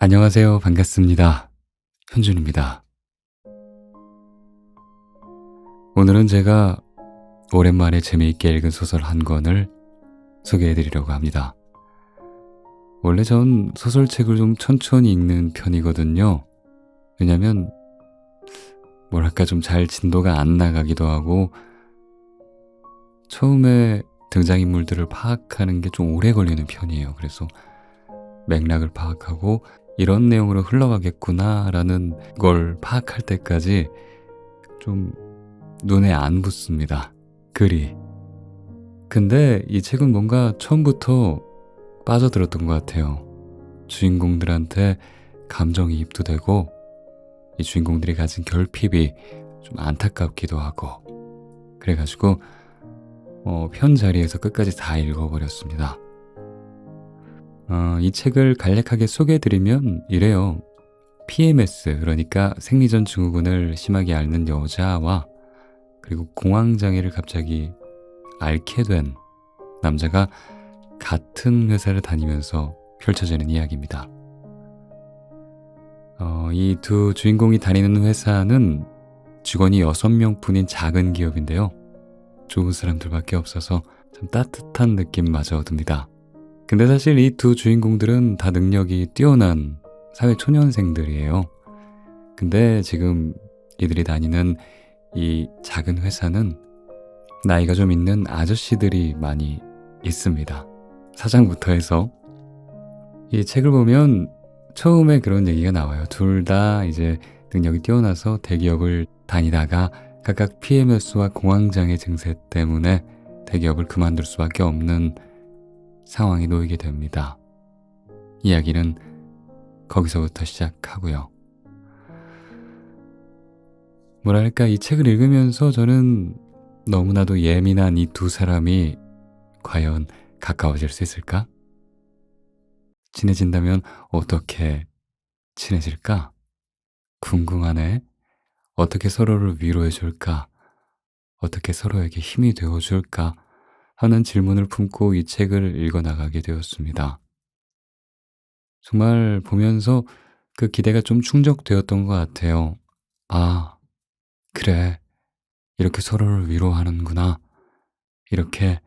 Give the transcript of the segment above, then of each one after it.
안녕하세요. 반갑습니다. 현준입니다. 오늘은 제가 오랜만에 재미있게 읽은 소설 한 권을 소개해 드리려고 합니다. 원래 전 소설책을 좀 천천히 읽는 편이거든요. 왜냐면 뭐랄까 좀 잘 진도가 안 나가기도 하고 처음에 등장인물들을 파악하는 게 좀 오래 걸리는 편이에요. 그래서 맥락을 파악하고 이런 내용으로 흘러가겠구나라는 걸 파악할 때까지 좀 눈에 안 붙습니다. 글이. 근데 이 책은 뭔가 처음부터 빠져들었던 것 같아요. 주인공들한테 감정이입도 되고 이 주인공들이 가진 결핍이 좀 안타깝기도 하고 그래가지고 편 자리에서 끝까지 다 읽어버렸습니다. 이 책을 간략하게 소개해드리면 이래요. PMS, 그러니까 생리전 증후군을 심하게 앓는 여자와 그리고 공황장애를 갑자기 앓게 된 남자가 같은 회사를 다니면서 펼쳐지는 이야기입니다. 이 두 주인공이 다니는 회사는 직원이 6명뿐인 작은 기업인데요. 좋은 사람들밖에 없어서 참 따뜻한 느낌마저 듭니다. 근데 사실 이 두 주인공들은 다 능력이 뛰어난 사회초년생들이에요. 근데 지금 이들이 다니는 이 작은 회사는 나이가 좀 있는 아저씨들이 많이 있습니다. 사장부터 해서. 이 책을 보면 처음에 그런 얘기가 나와요. 둘 다 이제 능력이 뛰어나서 대기업을 다니다가 각각 PMS와 공황장애 증세 때문에 대기업을 그만둘 수밖에 없는 상황에 놓이게 됩니다. 이야기는 거기서부터 시작하고요. 뭐랄까, 이 책을 읽으면서 저는 너무나도 예민한 이 두 사람이 과연 가까워질 수 있을까? 친해진다면 어떻게 친해질까? 궁금하네. 어떻게 서로를 위로해 줄까? 어떻게 서로에게 힘이 되어 줄까? 하는 질문을 품고 이 책을 읽어나가게 되었습니다. 정말 보면서 그 기대가 좀 충족되었던 것 같아요. 아, 그래. 이렇게 서로를 위로하는구나. 이렇게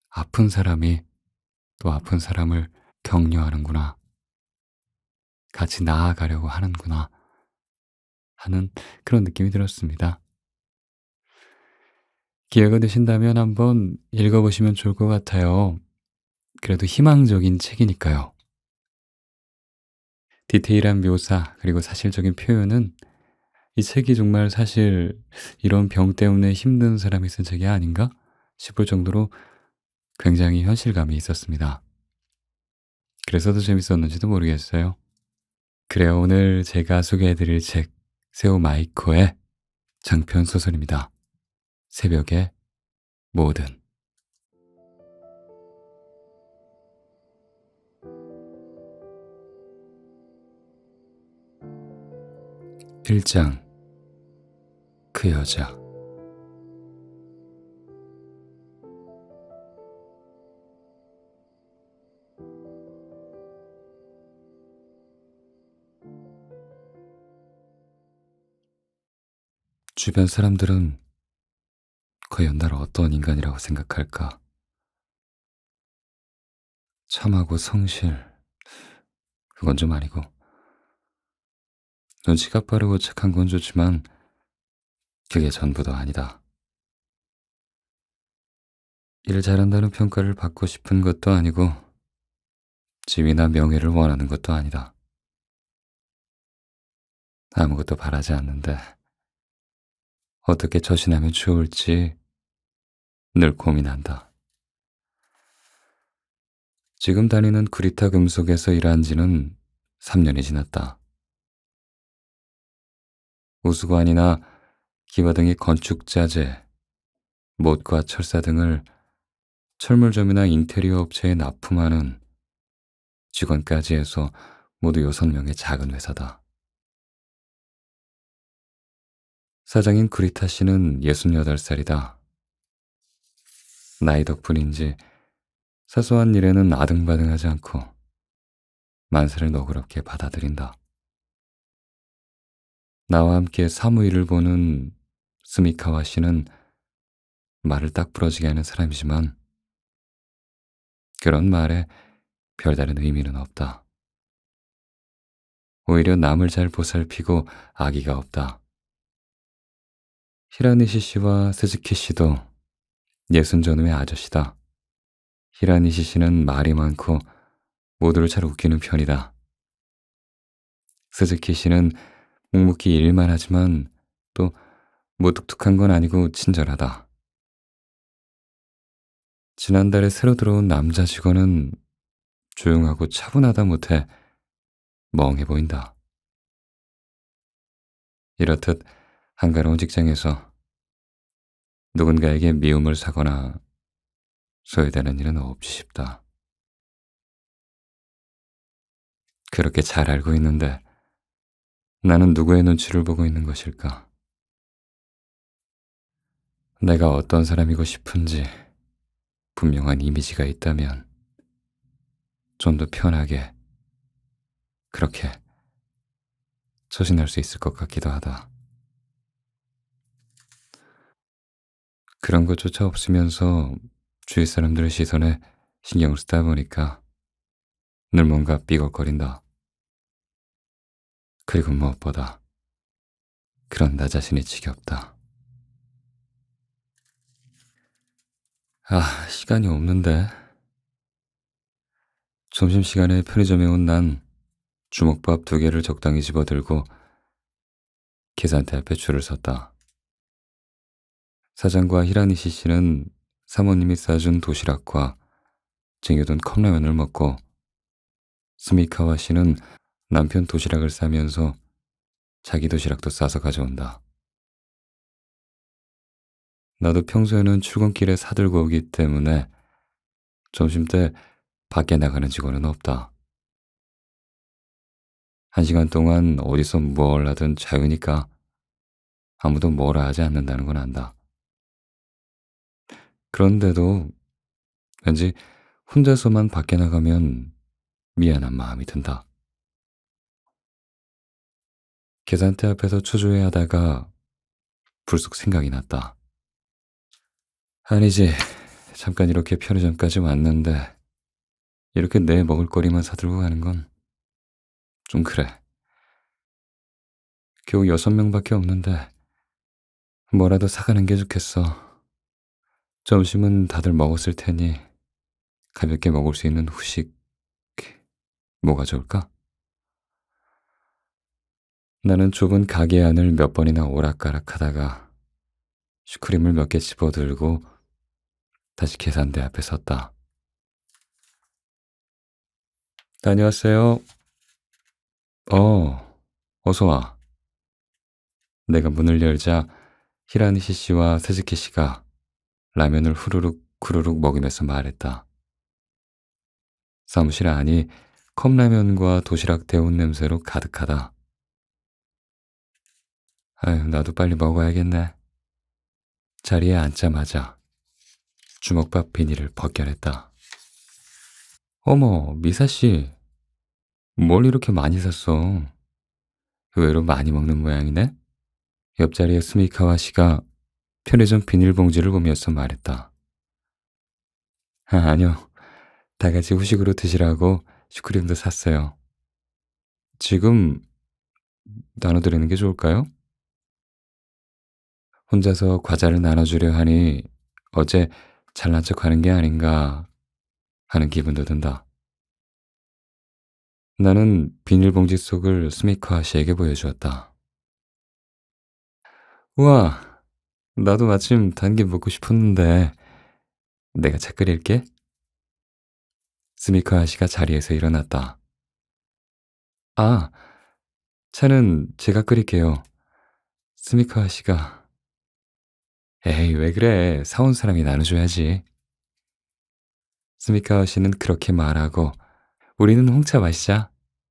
아픈 사람이 또 아픈 사람을 격려하는구나. 같이 나아가려고 하는구나. 하는 그런 느낌이 들었습니다. 기회가 되신다면 한번 읽어보시면 좋을 것 같아요. 그래도 희망적인 책이니까요. 디테일한 묘사, 그리고 사실적인 표현은 이 책이 정말 사실 이런 병 때문에 힘든 사람이 쓴 책이 아닌가 싶을 정도로 굉장히 현실감이 있었습니다. 그래서 더 재밌었는지도 모르겠어요. 그래요, 오늘 제가 소개해드릴 책, 세오 마이코의 장편 소설입니다. 새벽의 모든. 1장. 그 여자. 주변 사람들은 과연 나를 어떤 인간이라고 생각할까? 참하고 성실, 그건 좀 아니고. 눈치가 빠르고 착한 건 좋지만 그게 전부도 아니다. 일 잘한다는 평가를 받고 싶은 것도 아니고 지위나 명예를 원하는 것도 아니다. 아무것도 바라지 않는데 어떻게 처신하면 좋을지 늘 고민한다. 지금 다니는 구리타 금속에서 일한 지는 3년이 지났다. 우수관이나 기와 등의 건축 자재, 못과 철사 등을 철물점이나 인테리어 업체에 납품하는 직원까지 해서 모두 6명의 작은 회사다. 사장인 구리타 씨는 68살이다. 나이 덕분인지 사소한 일에는 아등바등하지 않고 만사를 너그럽게 받아들인다. 나와 함께 사무 일을 보는 스미카와 씨는 말을 딱 부러지게 하는 사람이지만 그런 말에 별다른 의미는 없다. 오히려 남을 잘 보살피고 악의가 없다. 히라니시 씨와 스즈키 씨도 예순 전후의 아저씨다. 히라니시 씨는 말이 많고 모두를 잘 웃기는 편이다. 스즈키 씨는 묵묵히 일만 하지만 또 무뚝뚝한 건 아니고 친절하다. 지난달에 새로 들어온 남자 직원은 조용하고 차분하다 못해 멍해 보인다. 이렇듯 한가로운 직장에서 누군가에게 미움을 사거나 소외되는 일은 없지 싶다. 그렇게 잘 알고 있는데 나는 누구의 눈치를 보고 있는 것일까? 내가 어떤 사람이고 싶은지 분명한 이미지가 있다면 좀 더 편하게 그렇게 처신할 수 있을 것 같기도 하다. 그런 것조차 없으면서 주위 사람들의 시선에 신경을 쓰다 보니까 늘 뭔가 삐걱거린다. 그리고 무엇보다 그런 나 자신이 지겹다. 시간이 없는데. 점심시간에 편의점에 온 난 주먹밥 2개를 적당히 집어들고 계산대 앞에 줄을 섰다. 사장과 히라니시 씨는 사모님이 싸준 도시락과 쟁여둔 컵라면을 먹고 스미카와 씨는 남편 도시락을 싸면서 자기 도시락도 싸서 가져온다. 나도 평소에는 출근길에 사들고 오기 때문에 점심때 밖에 나가는 직원은 없다. 1시간 동안 어디서 뭘 하든 자유니까 아무도 뭐라 하지 않는다는 건 안다. 그런데도 왠지 혼자서만 밖에 나가면 미안한 마음이 든다. 계산대 앞에서 초조해하다가 불쑥 생각이 났다. 아니지, 잠깐 이렇게 편의점까지 왔는데 이렇게 내 먹을거리만 사들고 가는 건 좀 그래. 겨우 6명밖에 없는데 뭐라도 사가는 게 좋겠어. 점심은 다들 먹었을 테니 가볍게 먹을 수 있는 후식 뭐가 좋을까? 나는 좁은 가게 안을 몇 번이나 오락가락하다가 슈크림을 몇 개 집어들고 다시 계산대 앞에 섰다. 다녀왔어요. 어서 와. 내가 문을 열자 히라니시 씨와 세즈키 씨가 라면을 후루룩 후루룩 먹이면서 말했다. 사무실 안이 컵라면과 도시락 데운 냄새로 가득하다. 아유, 나도 빨리 먹어야겠네. 자리에 앉자마자 주먹밥 비닐을 벗겨냈다. 어머, 미사 씨, 뭘 이렇게 많이 샀어? 의외로 많이 먹는 모양이네? 옆자리에 스미카와 씨가 편의점 비닐봉지를 보면서 말했다. 아니요. 다 같이 후식으로 드시라고 슈크림도 샀어요. 지금 나눠드리는 게 좋을까요? 혼자서 과자를 나눠주려 하니 어제 잘난 척 하는 게 아닌가 하는 기분도 든다. 나는 비닐봉지 속을 스미카 씨에게 보여주었다. 우와, 나도 마침 단 게 먹고 싶었는데 내가 차 끓일게. 스미카 씨가 자리에서 일어났다. 아, 차는 제가 끓일게요. 스미카 씨가 에이, 왜 그래. 사온 사람이 나눠줘야지. 스미카 씨는 그렇게 말하고 우리는 홍차 마시자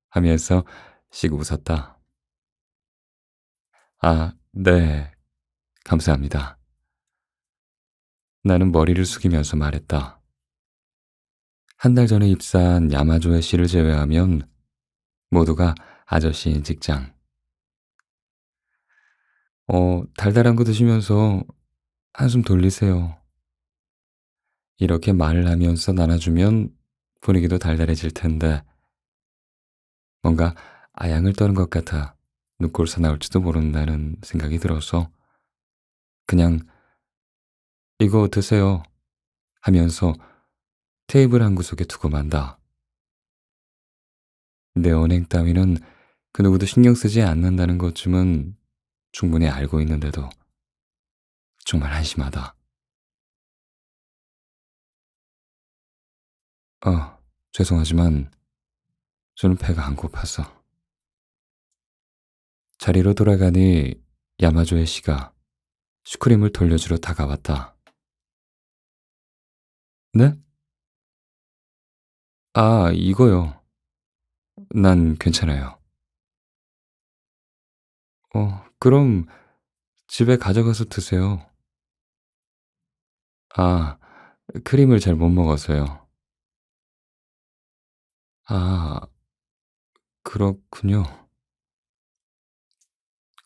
하면서 씩 웃었다. 네. 감사합니다. 나는 머리를 숙이면서 말했다. 1달 전에 입사한 야마조의 씨를 제외하면 모두가 아저씨인 직장. 달달한 거 드시면서 한숨 돌리세요. 이렇게 말을 하면서 나눠주면 분위기도 달달해질 텐데 뭔가 아양을 떠는 것 같아 눈꼴사 나올지도 모른다는 생각이 들어서 그냥 이거 드세요 하면서 테이블 한 구석에 두고 만다. 내 언행 따위는 그 누구도 신경 쓰지 않는다는 것쯤은 충분히 알고 있는데도 정말 한심하다. 죄송하지만 저는 배가 안 고파서. 자리로 돌아가니 야마조의 씨가 슈크림을 돌려주러 다가왔다. 네? 아, 이거요. 난 괜찮아요. 그럼 집에 가져가서 드세요. 아, 크림을 잘 못 먹어서요. 아, 그렇군요.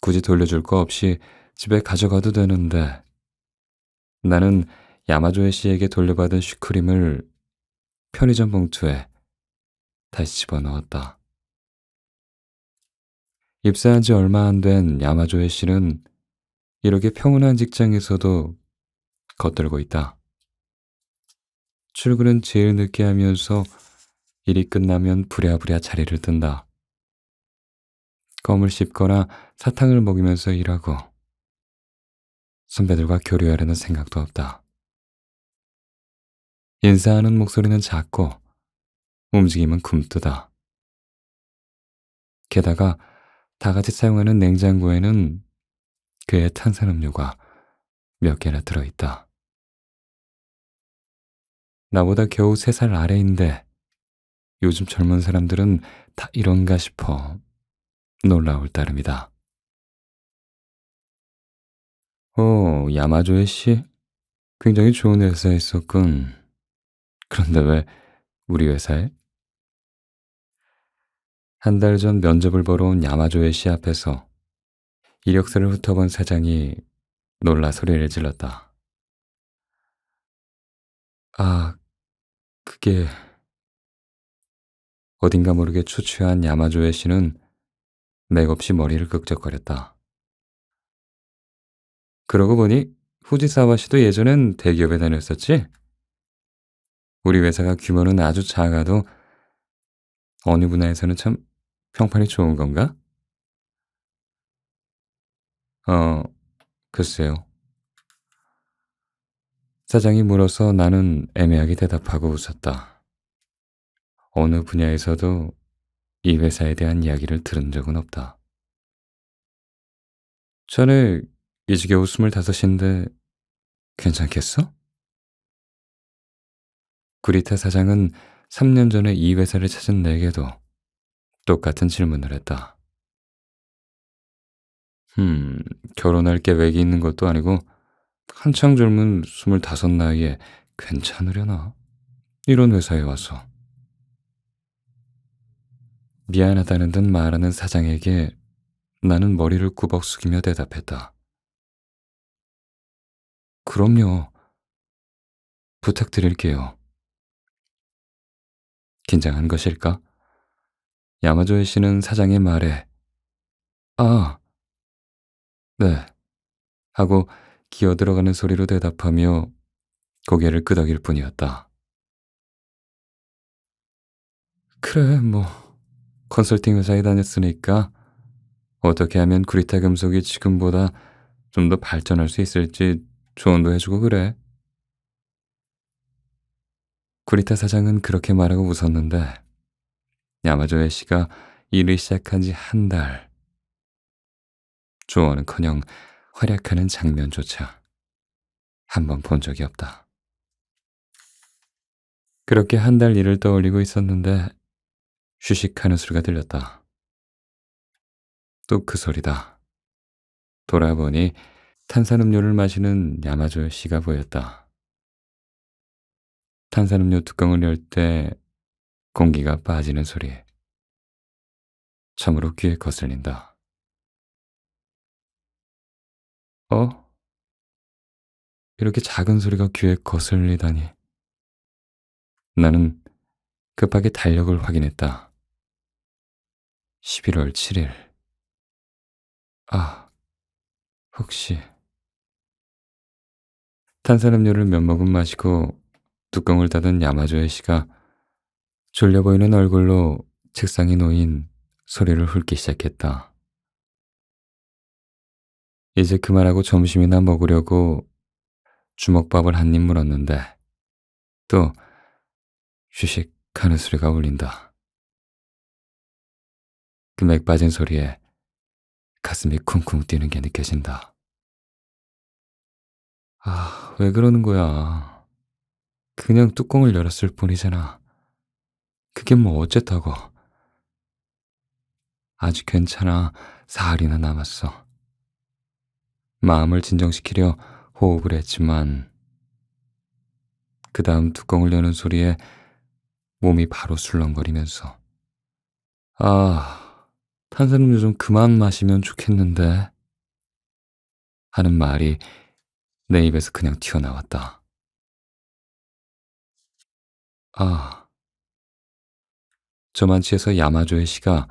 굳이 돌려줄 거 없이 집에 가져가도 되는데 나는 야마조의 씨에게 돌려받은 슈크림을 편의점 봉투에 다시 집어넣었다. 입사한 지 얼마 안 된 야마조의 씨는 이렇게 평온한 직장에서도 겉돌고 있다. 출근은 제일 늦게 하면서 일이 끝나면 부랴부랴 자리를 뜬다. 껌을 씹거나 사탕을 먹이면서 일하고 선배들과 교류하려는 생각도 없다. 인사하는 목소리는 작고 움직임은 굼뜨다. 게다가 다 같이 사용하는 냉장고에는 그의 탄산음료가 몇 개나 들어있다. 나보다 겨우 3살 아래인데 요즘 젊은 사람들은 다 이런가 싶어 놀라울 따름이다. 야마조의 씨? 굉장히 좋은 회사에 있었군. 그런데 왜 우리 회사에? 한 달 전 면접을 보러 온 야마조의 씨 앞에서 이력서를 훑어본 사장이 놀라 소리를 질렀다. 아, 그게 어딘가 모르게 초췌한 야마조의 씨는 맥없이 머리를 긁적거렸다. 그러고 보니 후지사와 씨도 예전엔 대기업에 다녔었지? 우리 회사가 규모는 아주 작아도 어느 분야에서는 참 평판이 좋은 건가? 어, 글쎄요. 사장이 물어서 나는 애매하게 대답하고 웃었다. 어느 분야에서도 이 회사에 대한 이야기를 들은 적은 없다. 자네 이제 겨우 25인데 괜찮겠어? 구리타 사장은 3년 전에 이 회사를 찾은 내게도 똑같은 질문을 했다. 결혼할 계획이 있는 것도 아니고 한창 젊은 25 나이에 괜찮으려나? 이런 회사에 와서. 미안하다는 듯 말하는 사장에게 나는 머리를 꾸벅 숙이며 대답했다. 그럼요. 부탁드릴게요. 긴장한 것일까? 야마조의 씨는 사장의 말에 아, 네 하고 기어 들어가는 소리로 대답하며 고개를 끄덕일 뿐이었다. 그래, 뭐 컨설팅 회사에 다녔으니까 어떻게 하면 구리타 금속이 지금보다 좀 더 발전할 수 있을지 조언도 해주고 그래. 구리타 사장은 그렇게 말하고 웃었는데 야마조의 씨가 일을 시작한 지 한 달, 조언은커녕 활약하는 장면조차 한 번 본 적이 없다. 그렇게 한 달 일을 떠올리고 있었는데 휴식하는 소리가 들렸다. 또 그 소리다. 돌아보니 탄산음료를 마시는 야마조 씨가 보였다. 탄산음료 뚜껑을 열 때 공기가 빠지는 소리. 참으로 귀에 거슬린다. 어? 이렇게 작은 소리가 귀에 거슬리다니. 나는 급하게 달력을 확인했다. 11월 7일. 아, 혹시 탄산음료를 몇 모금 마시고 뚜껑을 닫은 야마조의 씨가 졸려 보이는 얼굴로 책상에 놓인 소리를 훑기 시작했다. 이제 그만하고 점심이나 먹으려고 주먹밥을 한 입 물었는데 또 휴식 하는 소리가 울린다. 그 맥 빠진 소리에 가슴이 쿵쿵 뛰는 게 느껴진다. 아, 왜 그러는 거야. 그냥 뚜껑을 열었을 뿐이잖아. 그게 뭐 어쨌다고. 아직 괜찮아. 사흘이나 남았어. 마음을 진정시키려 호흡을 했지만 그 다음 뚜껑을 여는 소리에 몸이 바로 술렁거리면서 아, 탄산음료 좀 그만 마시면 좋겠는데 하는 말이 내 입에서 그냥 튀어나왔다. 아, 저만치에서 야마조의 씨가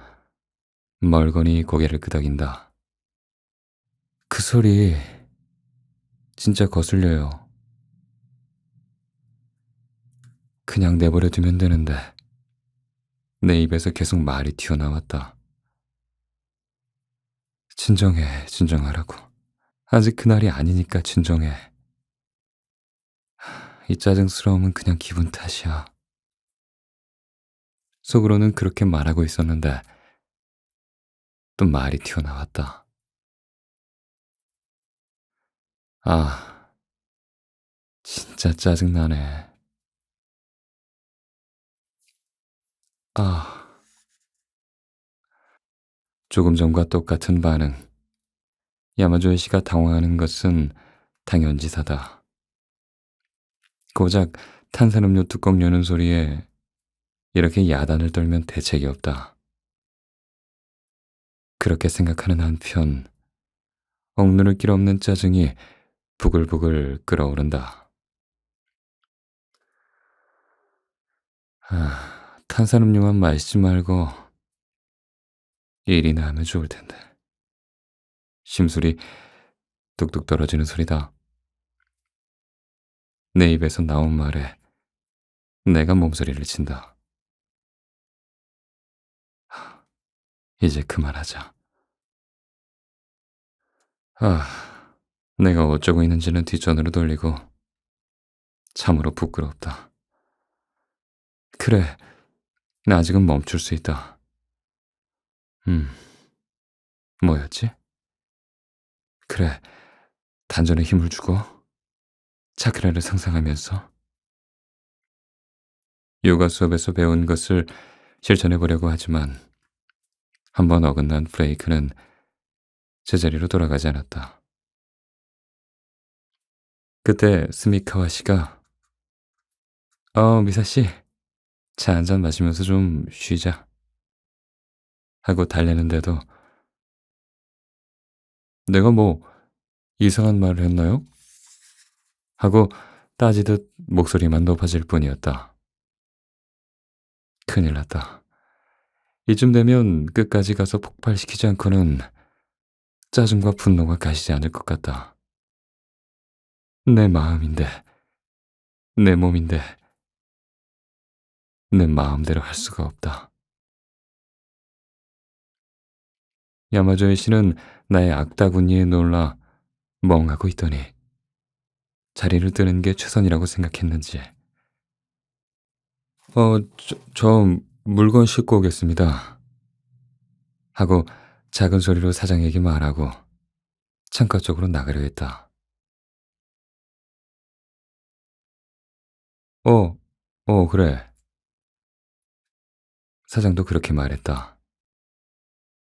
멀거니 고개를 끄덕인다. 그 소리 진짜 거슬려요. 그냥 내버려 두면 되는데 내 입에서 계속 말이 튀어나왔다. 진정해, 진정하라고. 아직 그날이 아니니까 진정해. 이 짜증스러움은 그냥 기분 탓이야. 속으로는 그렇게 말하고 있었는데 또 말이 튀어나왔다. 아, 진짜 짜증나네. 아, 조금 전과 똑같은 반응. 야마조의 씨가 당황하는 것은 당연지사다. 고작 탄산음료 뚜껑 여는 소리에 이렇게 야단을 떨면 대책이 없다. 그렇게 생각하는 한편 억누를 길 없는 짜증이 부글부글 끓어오른다. 아, 탄산음료만 마시지 말고 일이나 하면 좋을 텐데. 심술이 뚝뚝 떨어지는 소리다. 내 입에서 나온 말에 내가 몸소리를 친다. 이제 그만하자. 아, 내가 어쩌고 있는지는 뒷전으로 돌리고 참으로 부끄럽다. 그래, 나 아직은 멈출 수 있다. 음, 뭐였지? 그래, 단전에 힘을 주고 차크라를 상상하면서 요가 수업에서 배운 것을 실천해 보려고 하지만 한번 어긋난 브레이크는 제자리로 돌아가지 않았다. 그때 스미카와 씨가 미사 씨, 차 한 잔 마시면서 좀 쉬자 하고 달래는데도 내가 뭐 이상한 말을 했나요? 하고 따지듯 목소리만 높아질 뿐이었다. 큰일 났다. 이쯤 되면 끝까지 가서 폭발시키지 않고는 짜증과 분노가 가시지 않을 것 같다. 내 마음인데, 내 몸인데, 내 마음대로 할 수가 없다. 야마조의 씨는 나의 악다구니에 놀라 멍하고 있더니 자리를 뜨는 게 최선이라고 생각했는지 저 물건 싣고 오겠습니다 하고 작은 소리로 사장에게 말하고 창가 쪽으로 나가려 했다. 어, 그래. 사장도 그렇게 말했다.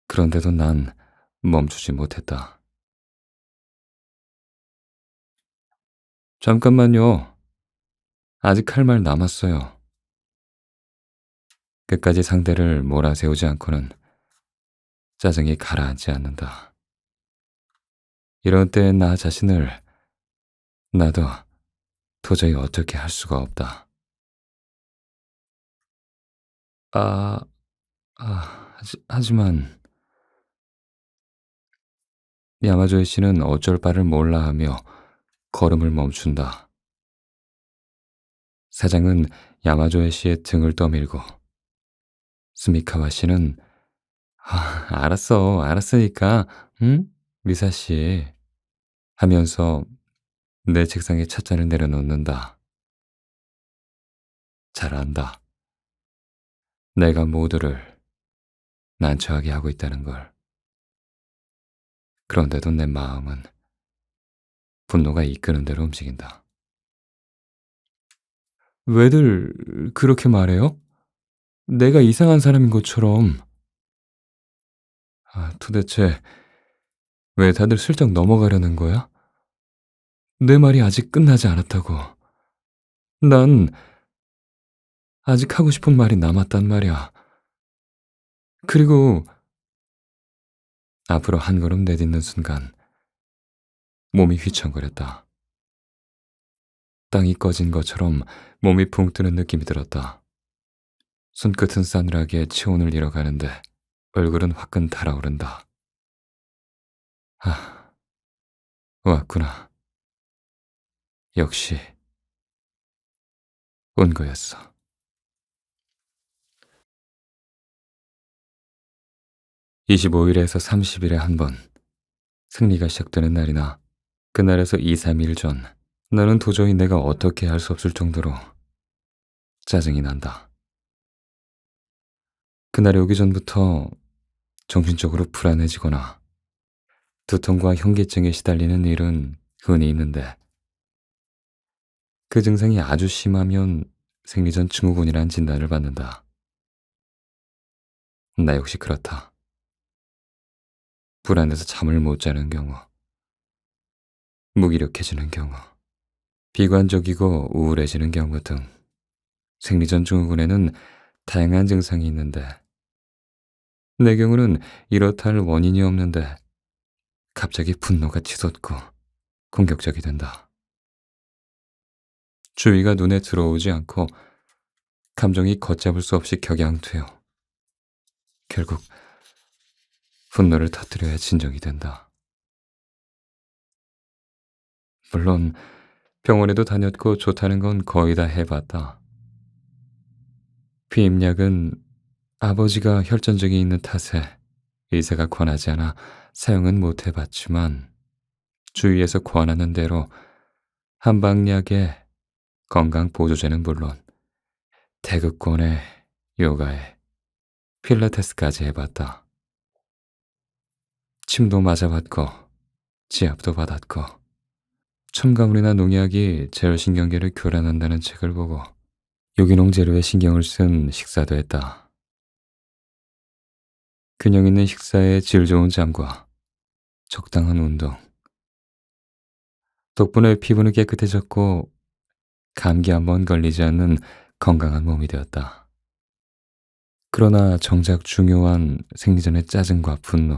그런데도 난 멈추지 못했다. 잠깐만요. 아직 할 말 남았어요. 끝까지 상대를 몰아세우지 않고는 짜증이 가라앉지 않는다. 이런 때의 나 자신을 나도 도저히 어떻게 할 수가 없다. 아, 하지만 야마조이 씨는 어쩔 바를 몰라 하며 걸음을 멈춘다. 사장은 야마조에 씨의 등을 떠밀고 스미카와 씨는 알았으니까, 응? 미사 씨 하면서 내 책상에 찻잔을 내려놓는다. 잘 안다. 내가 모두를 난처하게 하고 있다는 걸. 그런데도 내 마음은 분노가 이끄는 대로 움직인다. 왜들 그렇게 말해요? 내가 이상한 사람인 것처럼. 도대체 왜 다들 슬쩍 넘어가려는 거야? 내 말이 아직 끝나지 않았다고. 난 아직 하고 싶은 말이 남았단 말이야. 그리고 앞으로 한 걸음 내딛는 순간 몸이 휘청거렸다. 땅이 꺼진 것처럼 몸이 붕 뜨는 느낌이 들었다. 손끝은 싸늘하게 체온을 잃어가는데 얼굴은 화끈 달아오른다. 아, 왔구나. 역시 온 거였어. 25일에서 30일에 한 번 승리가 시작되는 날이나 그날에서 2, 3일 전 나는 도저히 내가 어떻게 할 수 없을 정도로 짜증이 난다. 그날이 오기 전부터 정신적으로 불안해지거나 두통과 현기증에 시달리는 일은 흔히 있는데 그 증상이 아주 심하면 생리전 증후군이란 진단을 받는다. 나 역시 그렇다. 불안해서 잠을 못 자는 경우, 무기력해지는 경우, 비관적이고 우울해지는 경우 등 생리전 증후군에는 다양한 증상이 있는데 내 경우는 이렇다 할 원인이 없는데 갑자기 분노가 치솟고 공격적이 된다. 주위가 눈에 들어오지 않고 감정이 걷잡을 수 없이 격양되어 결국 분노를 터뜨려야 진정이 된다. 물론 병원에도 다녔고 좋다는 건 거의 다 해봤다. 피임약은 아버지가 혈전증이 있는 탓에 의사가 권하지 않아 사용은 못 해봤지만 주위에서 권하는 대로 한방약에 건강보조제는 물론 태극권에 요가에 필라테스까지 해봤다. 침도 맞아봤고 지압도 받았고 첨가물이나 농약이 제어신경계를 교란한다는 책을 보고 유기농 재료에 신경을 쓴 식사도 했다. 균형 있는 식사에 질 좋은 잠과 적당한 운동. 덕분에 피부는 깨끗해졌고 감기 한 번 걸리지 않는 건강한 몸이 되었다. 그러나 정작 중요한 생리전의 짜증과 분노,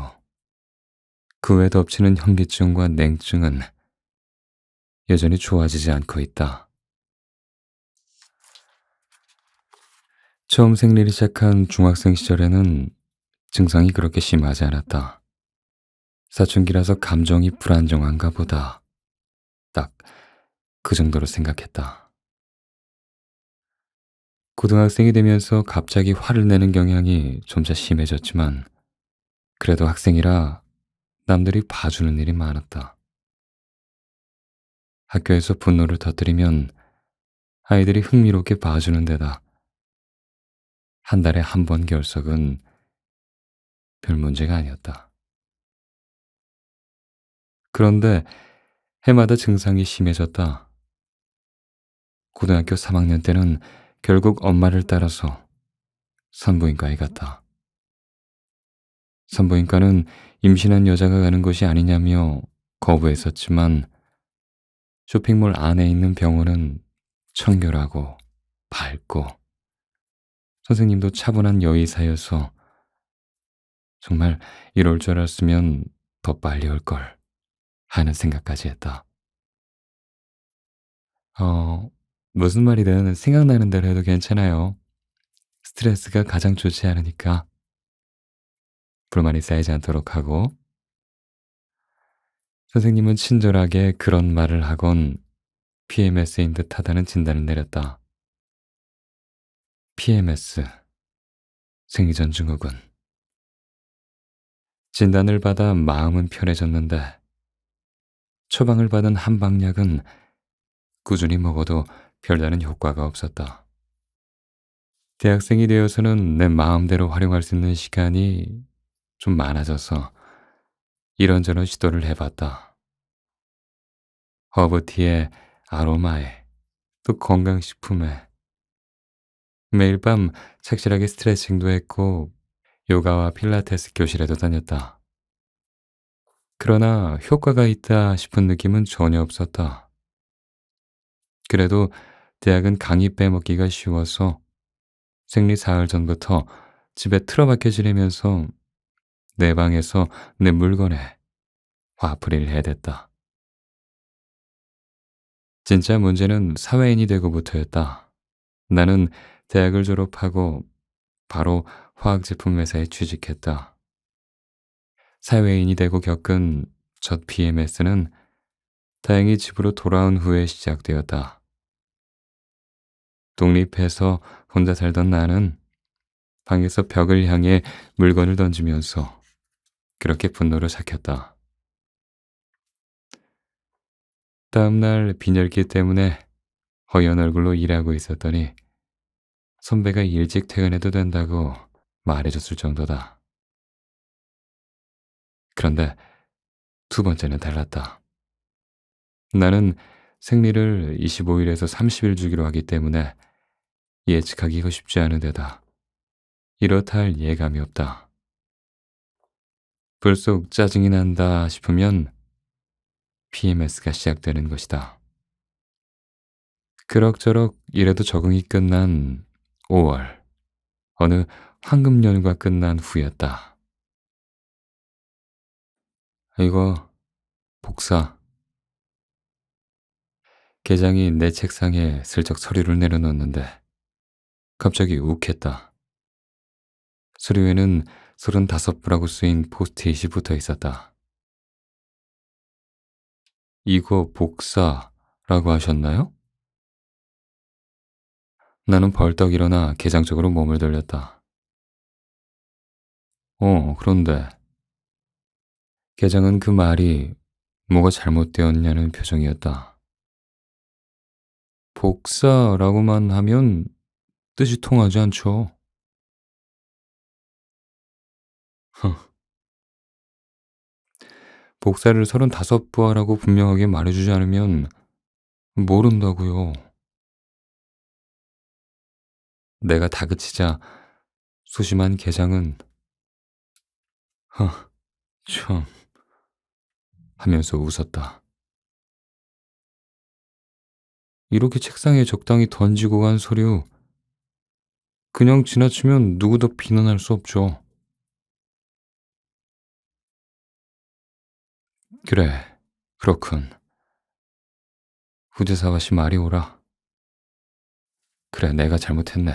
그 외 덮치는 현기증과 냉증은 여전히 좋아지지 않고 있다. 처음 생리를 시작한 중학생 시절에는 증상이 그렇게 심하지 않았다. 사춘기라서 감정이 불안정한가 보다. 딱 그 정도로 생각했다. 고등학생이 되면서 갑자기 화를 내는 경향이 점차 심해졌지만 그래도 학생이라 남들이 봐주는 일이 많았다. 학교에서 분노를 터뜨리면 아이들이 흥미롭게 봐주는 데다 한 달에 한 번 결석은 별 문제가 아니었다. 그런데 해마다 증상이 심해졌다. 고등학교 3학년 때는 결국 엄마를 따라서 산부인과에 갔다. 산부인과는 임신한 여자가 가는 곳이 아니냐며 거부했었지만 쇼핑몰 안에 있는 병원은 청결하고 밝고 선생님도 차분한 여의사여서 정말 이럴 줄 알았으면 더 빨리 올걸 하는 생각까지 했다. 어, 무슨 말이든 생각나는 대로 해도 괜찮아요. 스트레스가 가장 좋지 않으니까 불만이 쌓이지 않도록 하고, 선생님은 친절하게 그런 말을 하곤 PMS인 듯하다는 진단을 내렸다. PMS, 생리전 증후군. 진단을 받아 마음은 편해졌는데 처방을 받은 한방약은 꾸준히 먹어도 별다른 효과가 없었다. 대학생이 되어서는 내 마음대로 활용할 수 있는 시간이 좀 많아져서 이런저런 시도를 해봤다. 허브티에 아로마에 또 건강식품에 매일 밤 착실하게 스트레칭도 했고 요가와 필라테스 교실에도 다녔다. 그러나 효과가 있다 싶은 느낌은 전혀 없었다. 그래도 대학은 강의 빼먹기가 쉬워서 생리 사흘 전부터 집에 틀어박혀 지내면서 내 방에서 내 물건에 화풀이를 해댔다. 진짜 문제는 사회인이 되고부터였다. 나는 대학을 졸업하고 바로 화학제품 회사에 취직했다. 사회인이 되고 겪은 첫 PMS는 다행히 집으로 돌아온 후에 시작되었다. 독립해서 혼자 살던 나는 방에서 벽을 향해 물건을 던지면서 그렇게 분노를 삭혔다. 다음날 빈혈기 때문에 허연 얼굴로 일하고 있었더니 선배가 일찍 퇴근해도 된다고 말해줬을 정도다. 그런데 두 번째는 달랐다. 나는 생리를 25일에서 30일 주기로 하기 때문에 예측하기가 쉽지 않은 데다 이렇다 할 예감이 없다. 불쑥 짜증이 난다 싶으면 PMS가 시작되는 것이다. 그럭저럭 이래도 적응이 끝난 5월, 어느 황금연휴가 끝난 후였다. 이거 복사. 계장이 내 책상에 슬쩍 서류를 내려놓는데 갑자기 욱했다. 서류에는 35부라고 쓰인 포스트잇이 붙어 있었다. 이거 복사라고 하셨나요? 나는 벌떡 일어나 계장 쪽으로 몸을 돌렸다. 그런데 계장은 그 말이 뭐가 잘못되었냐는 표정이었다. 복사라고만 하면 뜻이 통하지 않죠. 복사를 35부하라고 분명하게 말해주지 않으면 모른다고요. 내가 다그치자 소심한 계장은 참 하면서 웃었다. 이렇게 책상에 적당히 던지고 간 서류 그냥 지나치면 누구도 비난할 수 없죠. 그래, 그렇군. 후대사와시 말이 옳아. 그래, 내가 잘못했네.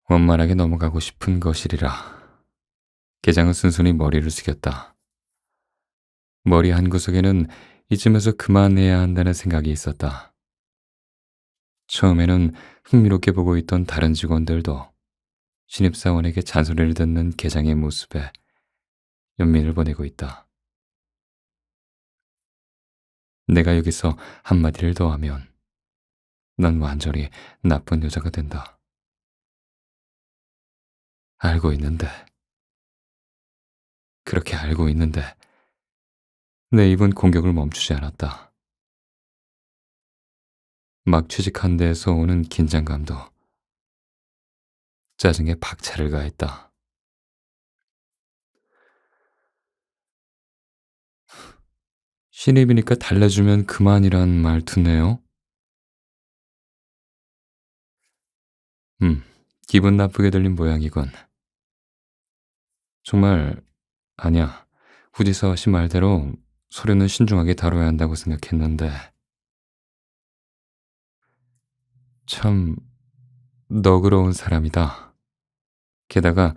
원만하게 넘어가고 싶은 것이리라. 계장은 순순히 머리를 숙였다. 머리 한 구석에는 이쯤에서 그만해야 한다는 생각이 있었다. 처음에는 흥미롭게 보고 있던 다른 직원들도 신입사원에게 잔소리를 듣는 계장의 모습에 연민을 보내고 있다. 내가 여기서 한마디를 더 하면 난 완전히 나쁜 여자가 된다. 알고 있는데, 그렇게 알고 있는데 내 입은 공격을 멈추지 않았다. 막 취직한 데에서 오는 긴장감도 짜증에 박차를 가했다. 신입이니까 달래주면 그만이란 말투네요. 기분 나쁘게 들린 모양이군. 정말 아니야. 후지서 씨 말대로 서류는 신중하게 다뤄야 한다고 생각했는데 참 너그러운 사람이다. 게다가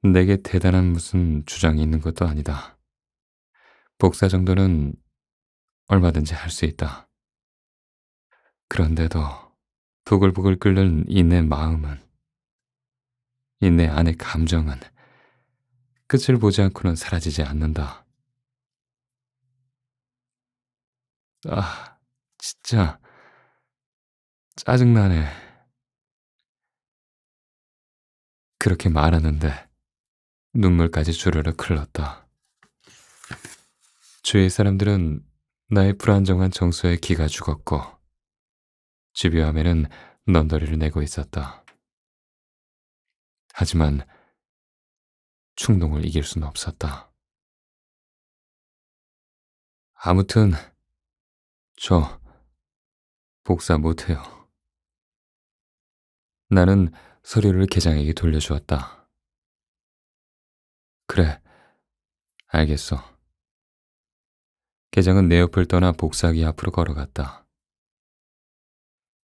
내게 대단한 무슨 주장이 있는 것도 아니다. 복사 정도는 얼마든지 할 수 있다. 그런데도 부글부글 끓는 이 내 마음은, 이 내 안의 감정은 끝을 보지 않고는 사라지지 않는다. 아, 진짜 짜증나네. 그렇게 말하는데 눈물까지 주르륵 흘렀다. 주위 사람들은 나의 불안정한 정서에 기가 죽었고 집요함에는 넌더리를 내고 있었다. 하지만 충동을 이길 수는 없었다. 아무튼 저 복사 못해요. 나는 서류를 계장에게 돌려주었다. 그래, 알겠어. 계장은 내 옆을 떠나 복사기 앞으로 걸어갔다.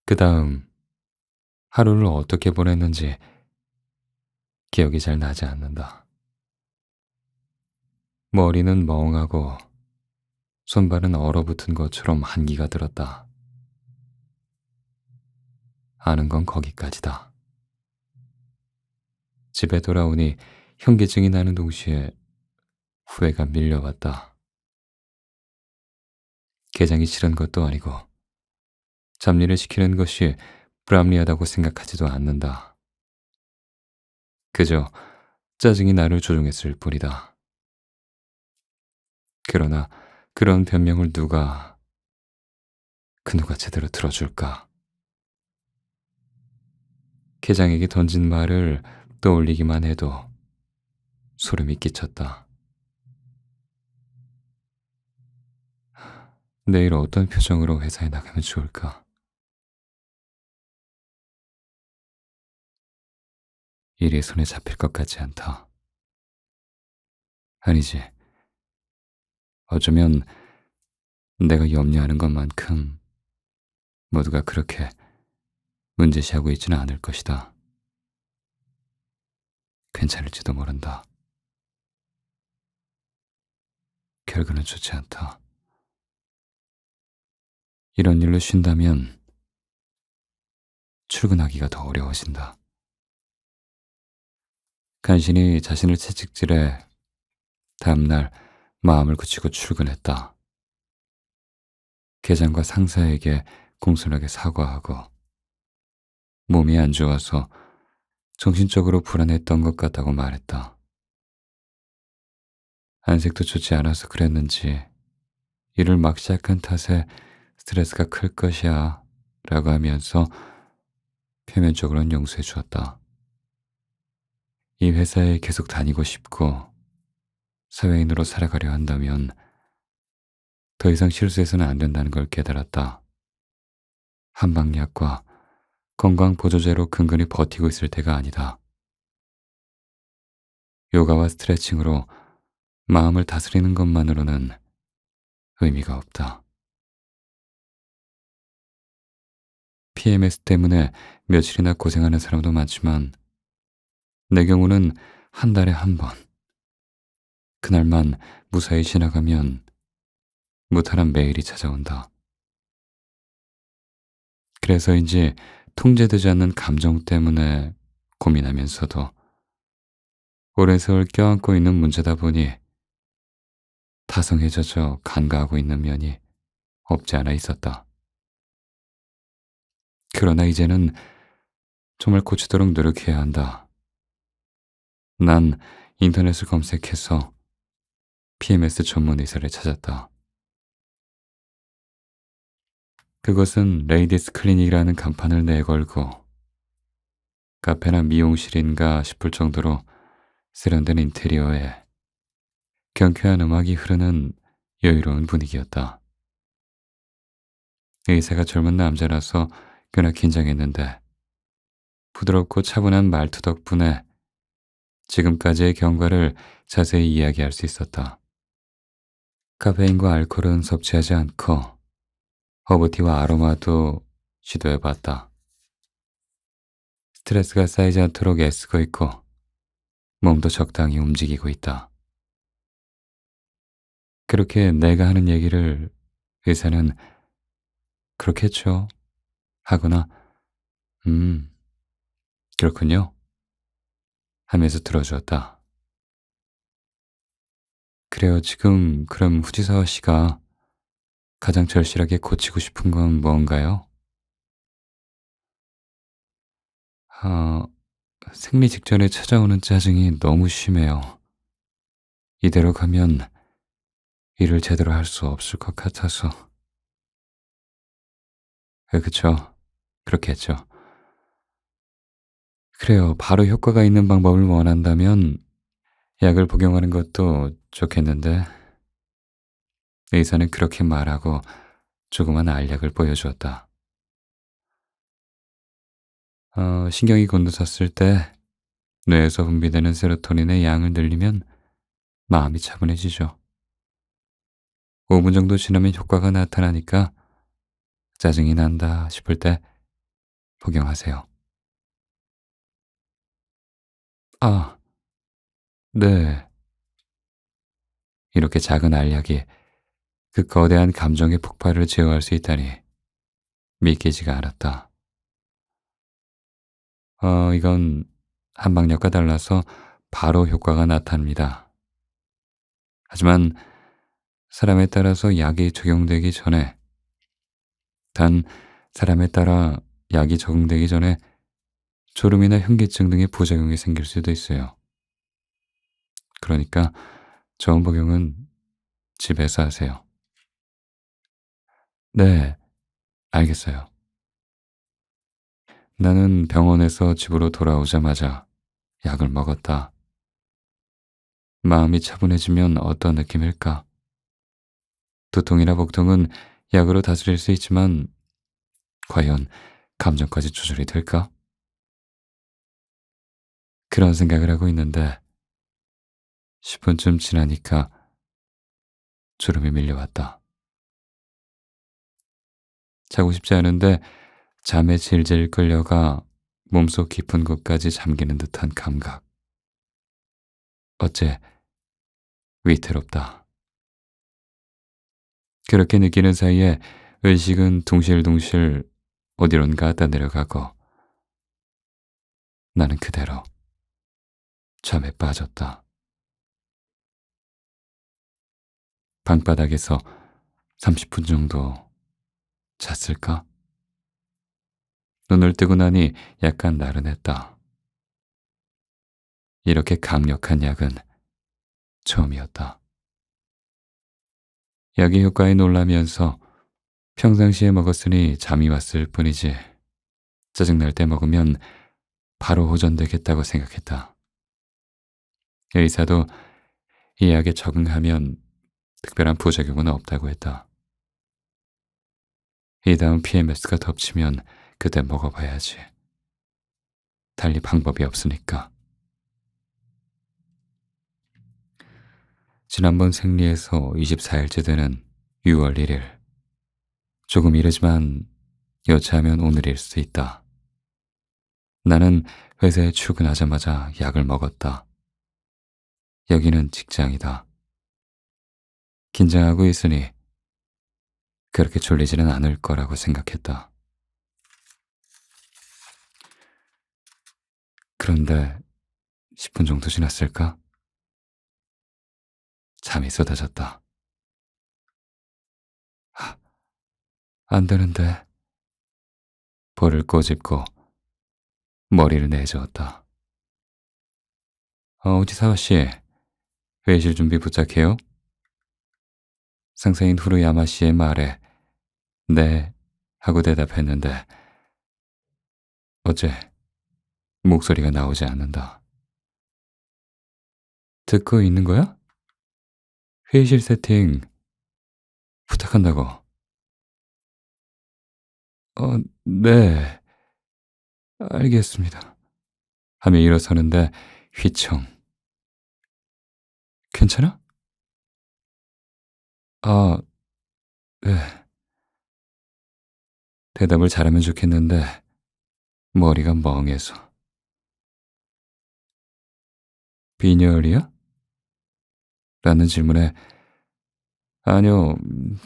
그 다음 하루를 어떻게 보냈는지 기억이 잘 나지 않는다. 머리는 멍하고 손발은 얼어붙은 것처럼 한기가 들었다. 아는 건 거기까지다. 집에 돌아오니 현기증이 나는 동시에 후회가 밀려왔다. 게장이 싫은 것도 아니고 잡일을 시키는 것이 불합리하다고 생각하지도 않는다. 그저 짜증이 나를 조종했을 뿐이다. 그러나 그런 변명을 그 누가 제대로 들어줄까? 게장에게 던진 말을 떠올리기만 해도 소름이 끼쳤다. 내일 어떤 표정으로 회사에 나가면 좋을까? 일이 손에 잡힐 것 같지 않다. 아니지. 어쩌면 내가 염려하는 것만큼 모두가 그렇게 문제시하고 있지는 않을 것이다. 괜찮을지도 모른다. 결과는 좋지 않다. 이런 일로 쉰다면 출근하기가 더 어려워진다. 간신히 자신을 채찍질해 다음날 마음을 굳히고 출근했다. 계장과 상사에게 공손하게 사과하고 몸이 안 좋아서 정신적으로 불안했던 것 같다고 말했다. 안색도 좋지 않아서 그랬는지 일을 막 시작한 탓에 스트레스가 클 것이야 라고 하면서 표면적으로는 용서해 주었다. 이 회사에 계속 다니고 싶고 사회인으로 살아가려 한다면 더 이상 실수해서는 안 된다는 걸 깨달았다. 한방약과 건강보조제로 근근히 버티고 있을 때가 아니다. 요가와 스트레칭으로 마음을 다스리는 것만으로는 의미가 없다. PMS 때문에 며칠이나 고생하는 사람도 많지만 내 경우는 한 달에 한 번, 그날만 무사히 지나가면 무탈한 매일이 찾아온다. 그래서인지 통제되지 않는 감정 때문에 고민하면서도 오랜 세월 껴안고 있는 문제다 보니 타성에 젖어 간과하고 있는 면이 없지 않아 있었다. 그러나 이제는 정말 고치도록 노력해야 한다. 난 인터넷을 검색해서 PMS 전문 의사를 찾았다. 그것은 레이디스 클리닉이라는 간판을 내걸고 카페나 미용실인가 싶을 정도로 세련된 인테리어에 경쾌한 음악이 흐르는 여유로운 분위기였다. 의사가 젊은 남자라서 꽤나 긴장했는데 부드럽고 차분한 말투 덕분에 지금까지의 경과를 자세히 이야기할 수 있었다. 카페인과 알코올은 섭취하지 않고 허브티와 아로마도 시도해봤다. 스트레스가 쌓이지 않도록 애쓰고 있고 몸도 적당히 움직이고 있다. 그렇게 내가 하는 얘기를 의사는 그렇겠죠 하거나 음 그렇군요 하면서 들어주었다. 그래요. 지금 그럼 후지사와 씨가 가장 절실하게 고치고 싶은 건 뭔가요? 아, 생리 직전에 찾아오는 짜증이 너무 심해요. 이대로 가면 일을 제대로 할 수 없을 것 같아서. 그쵸. 그렇게 했죠. 그래요. 바로 효과가 있는 방법을 원한다면 약을 복용하는 것도 좋겠는데 의사는 그렇게 말하고 조그만 알약을 보여주었다. 신경이 곤두섰을 때 뇌에서 분비되는 세로토닌의 양을 늘리면 마음이 차분해지죠. 5분 정도 지나면 효과가 나타나니까 짜증이 난다 싶을 때 복용하세요. 아, 네. 이렇게 작은 알약이 그 거대한 감정의 폭발을 제어할 수 있다니 믿기지가 않았다. 이건 한방약과 달라서 바로 효과가 나타납니다. 하지만 사람에 따라서 약이 적용되기 전에, 단 사람에 따라 약이 적용되기 전에 졸음이나 현기증 등의 부작용이 생길 수도 있어요. 그러니까 저온 복용은 집에서 하세요. 네, 알겠어요. 나는 병원에서 집으로 돌아오자마자 약을 먹었다. 마음이 차분해지면 어떤 느낌일까? 두통이나 복통은 약으로 다스릴 수 있지만 과연 감정까지 조절이 될까? 그런 생각을 하고 있는데 10분쯤 지나니까 졸음이 밀려왔다. 자고 싶지 않은데 잠에 질질 끌려가 몸속 깊은 곳까지 잠기는 듯한 감각. 어째 위태롭다. 그렇게 느끼는 사이에 의식은 둥실둥실 어디론가 떠내려가고 나는 그대로 잠에 빠졌다. 방바닥에서 30분 정도 잤을까? 눈을 뜨고 나니 약간 나른했다. 이렇게 강력한 약은 처음이었다. 약의 효과에 놀라면서 평상시에 먹었으니 잠이 왔을 뿐이지 짜증날 때 먹으면 바로 호전되겠다고 생각했다. 의사도 이 약에 적응하면 특별한 부작용은 없다고 했다. 이 다음 PMS가 덮치면 그때 먹어봐야지. 달리 방법이 없으니까. 지난번 생리에서 24일째 되는 6월 1일. 조금 이르지만 여차하면 오늘일 수도 있다. 나는 회사에 출근하자마자 약을 먹었다. 여기는 직장이다. 긴장하고 있으니 그렇게 졸리지는 않을 거라고 생각했다. 그런데 10분 정도 지났을까? 잠이 쏟아졌다. 아, 안 되는데. 볼을 꼬집고 머리를 내저었다. 오지사와 씨, 회의실 준비 부탁해요. 상사인 후루야마 씨의 말에 네 하고 대답했는데 어째 목소리가 나오지 않는다. 듣고 있는 거야? 회의실 세팅 부탁한다고. 네, 알겠습니다. 하며 일어서는데 휘청 괜찮아? 아, 네. 대답을 잘하면 좋겠는데 머리가 멍해서. 빈혈이야? 라는 질문에 아니요,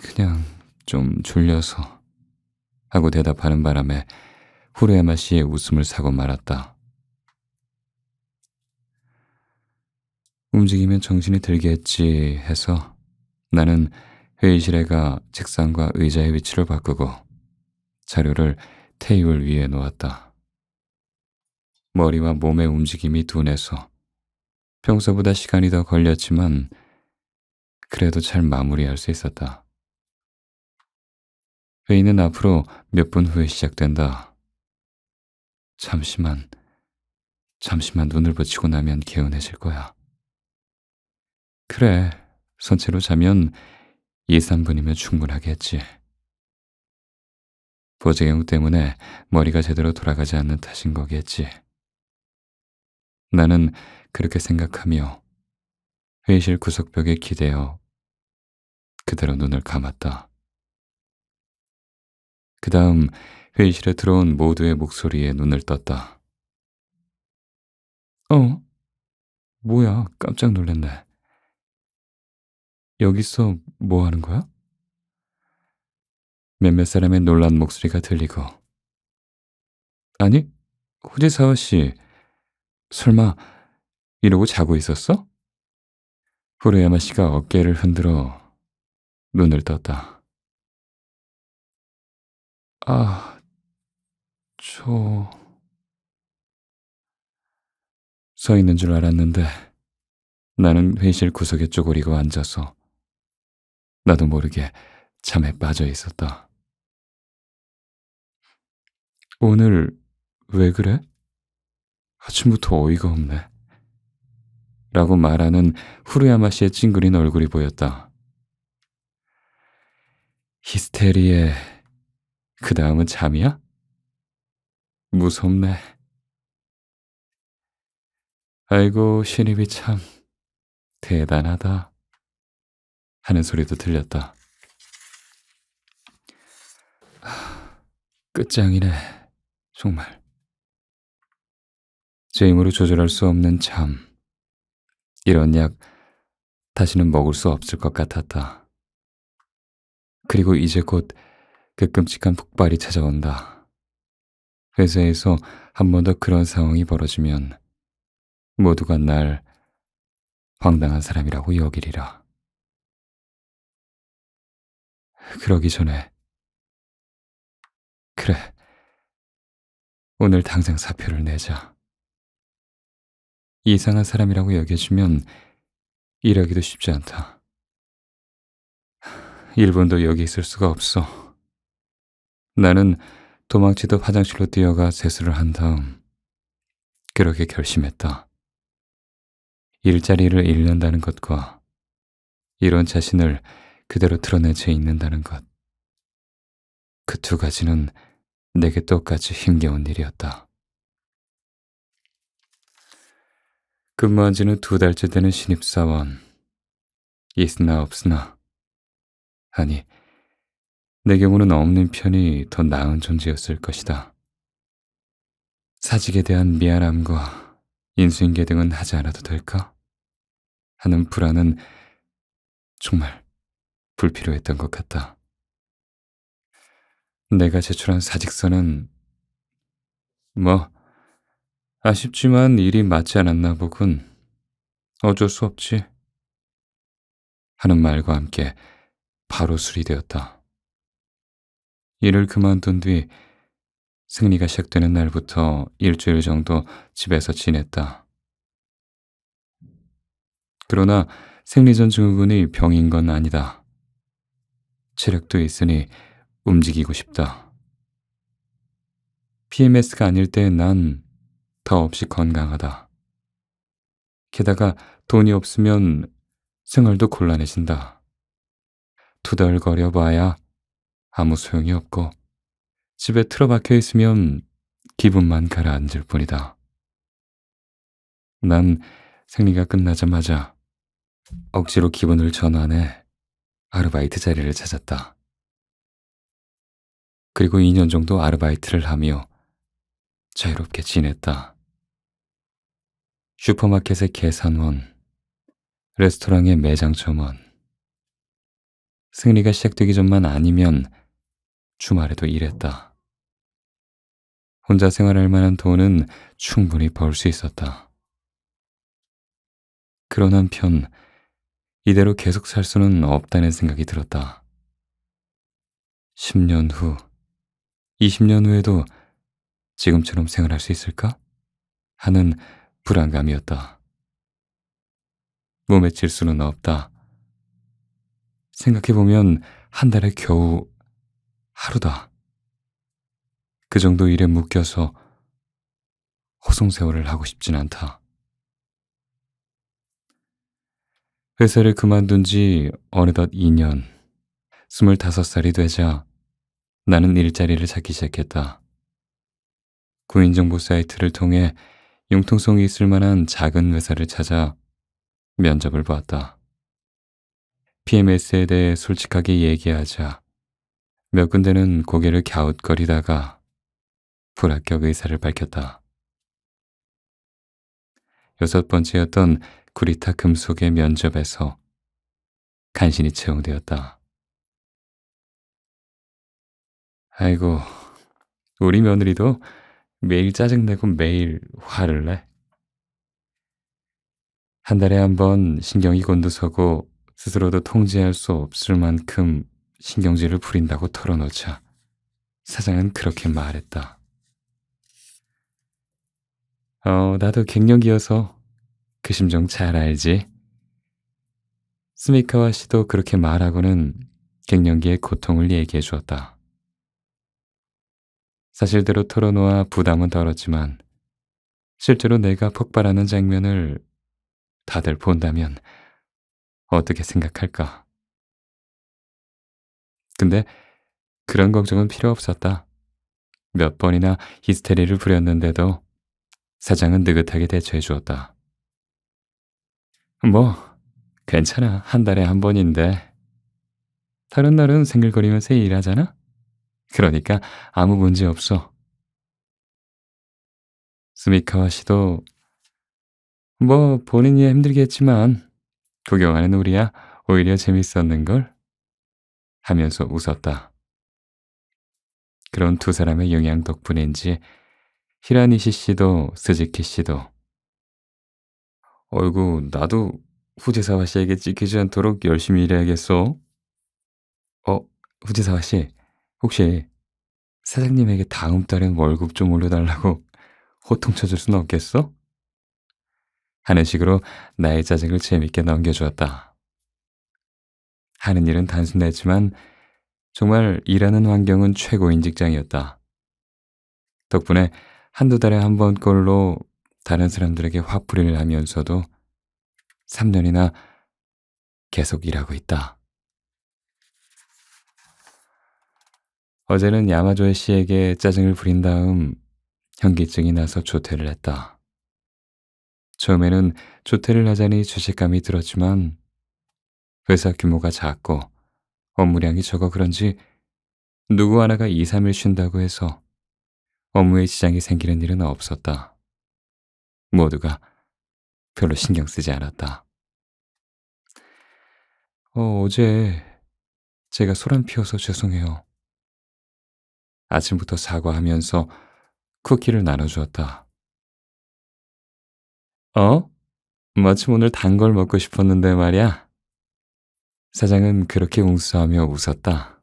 그냥 좀 졸려서 하고 대답하는 바람에 후르야마 씨의 웃음을 사고 말았다. 움직이면 정신이 들겠지 해서 나는 회의실에 가 책상과 의자의 위치를 바꾸고 자료를 테이블 위에 놓았다. 머리와 몸의 움직임이 둔해서 평소보다 시간이 더 걸렸지만 그래도 잘 마무리할 수 있었다. 회의는 앞으로 몇 분 후에 시작된다. 잠시만, 잠시만 눈을 붙이고 나면 개운해질 거야. 그래, 선체로 자면 2, 3분이면 충분하겠지. 부작용 때문에 머리가 제대로 돌아가지 않는 탓인 거겠지. 나는 그렇게 생각하며 회의실 구석벽에 기대어 그대로 눈을 감았다. 그 다음 회의실에 들어온 모두의 목소리에 눈을 떴다. 어? 뭐야, 깜짝 놀랐네. 여기서 뭐 하는 거야? 몇몇 사람의 놀란 목소리가 들리고, 아니, 후지사와 씨, 설마 이러고 자고 있었어? 후르야마 씨가 어깨를 흔들어 눈을 떴다. 아, 저... 서 있는 줄 알았는데 나는 회의실 구석에 쪼그리고 앉아서 나도 모르게 잠에 빠져 있었다. 오늘 왜 그래? 아침부터 어이가 없네. 라고 말하는 후르야마 씨의 찡그린 얼굴이 보였다. 히스테리에 그 다음은 잠이야? 무섭네. 아이고 신입이 참 대단하다 하는 소리도 들렸다. 끝장이네 정말. 제 힘으로 조절할 수 없는 잠. 이런 약 다시는 먹을 수 없을 것 같았다. 그리고 이제 곧 그 끔찍한 폭발이 찾아온다. 회사에서 한 번 더 그런 상황이 벌어지면 모두가 날 황당한 사람이라고 여기리라. 그러기 전에 그래, 오늘 당장 사표를 내자. 이상한 사람이라고 여겨지면 일하기도 쉽지 않다. 1분도 여기 있을 수가 없어. 나는 도망치듯 화장실로 뛰어가 세수를 한 다음 그렇게 결심했다. 일자리를 잃는다는 것과 이런 자신을 그대로 드러낸 채 있는다는 것. 그 두 가지는 내게 똑같이 힘겨운 일이었다. 근무한 지는 2달째 되는 신입사원. 있으나 없으나. 아니, 내 경우는 없는 편이 더 나은 존재였을 것이다. 사직에 대한 미안함과 인수인계 등은 하지 않아도 될까? 하는 불안은 정말 불필요했던 것 같다. 내가 제출한 사직서는 뭐 아쉽지만 일이 맞지 않았나 보군. 어쩔 수 없지. 하는 말과 함께 바로 수리되었다. 일을 그만둔 뒤 생리가 시작되는 날부터 일주일 정도 집에서 지냈다. 그러나 생리전 증후군이 병인 건 아니다. 체력도 있으니 움직이고 싶다. PMS가 아닐 때 난 더없이 건강하다. 게다가 돈이 없으면 생활도 곤란해진다. 투덜거려 봐야 아무 소용이 없고 집에 틀어박혀 있으면 기분만 가라앉을 뿐이다. 난 생리가 끝나자마자 억지로 기분을 전환해 아르바이트 자리를 찾았다. 그리고 2년 정도 아르바이트를 하며 자유롭게 지냈다. 슈퍼마켓의 계산원, 레스토랑의 매장 점원, 승리가 시작되기 전만 아니면 주말에도 일했다. 혼자 생활할 만한 돈은 충분히 벌 수 있었다. 그런 한편 이대로 계속 살 수는 없다는 생각이 들었다. 10년 후, 20년 후에도 지금처럼 생활할 수 있을까? 하는 불안감이었다. 몸에 질 수는 없다. 생각해보면 한 달에 겨우 하루다. 그 정도 일에 묶여서 호송세월을 하고 싶진 않다. 회사를 그만둔 지 어느덧 2년, 25살이 되자 나는 일자리를 찾기 시작했다. 구인정보 사이트를 통해 융통성이 있을 만한 작은 회사를 찾아 면접을 보았다. PMS에 대해 솔직하게 얘기하자 몇 군데는 고개를 갸웃거리다가 불합격 의사를 밝혔다. 여섯 번째였던 구리타 금속의 면접에서 간신히 채용되었다. 아이고, 우리 며느리도 매일 짜증내고 매일 화를 내. 한 달에 한 번 신경이 곤두서고 스스로도 통제할 수 없을 만큼 신경질을 부린다고 털어놓자 사장은 그렇게 말했다. 나도 갱년기여서 그 심정 잘 알지. 스미카와 씨도 그렇게 말하고는 갱년기의 고통을 얘기해 주었다. 사실대로 털어놓아 부담은 덜었지만 실제로 내가 폭발하는 장면을 다들 본다면 어떻게 생각할까? 근데 그런 걱정은 필요 없었다. 몇 번이나 히스테리를 부렸는데도 사장은 느긋하게 대처해 주었다. 뭐, 괜찮아. 한 달에 한 번인데. 다른 날은 생글거리면서 일하잖아? 그러니까 아무 문제 없어. 스미카와 씨도 뭐 본인이 힘들겠지만 구경하는 우리야 오히려 재밌었는걸? 하면서 웃었다. 그런 두 사람의 영향 덕분인지 히라니시 씨도 스즈키 씨도 어이구 나도 후지사와 씨에게 찍히지 않도록 열심히 일해야겠어. 어, 후지사와 씨 혹시 사장님에게 다음 달엔 월급 좀 올려달라고 호통 쳐줄 순 없겠어? 하는 식으로 나의 짜증을 재밌게 넘겨주었다. 하는 일은 단순했지만 정말 일하는 환경은 최고인 직장이었다. 덕분에 한두 달에 한 번꼴로 다른 사람들에게 화풀이를 하면서도 3년이나 계속 일하고 있다. 어제는 야마조에 씨에게 짜증을 부린 다음 현기증이 나서 조퇴를 했다. 처음에는 조퇴를 하자니 죄책감이 들었지만 회사 규모가 작고 업무량이 적어 그런지 누구 하나가 2, 3일 쉰다고 해서 업무에 지장이 생기는 일은 없었다. 모두가 별로 신경 쓰지 않았다. 어제 제가 소란 피워서 죄송해요. 아침부터 사과하면서 쿠키를 나눠주었다. 어? 마침 오늘 단 걸 먹고 싶었는데 말이야. 사장은 그렇게 웅수하며 웃었다.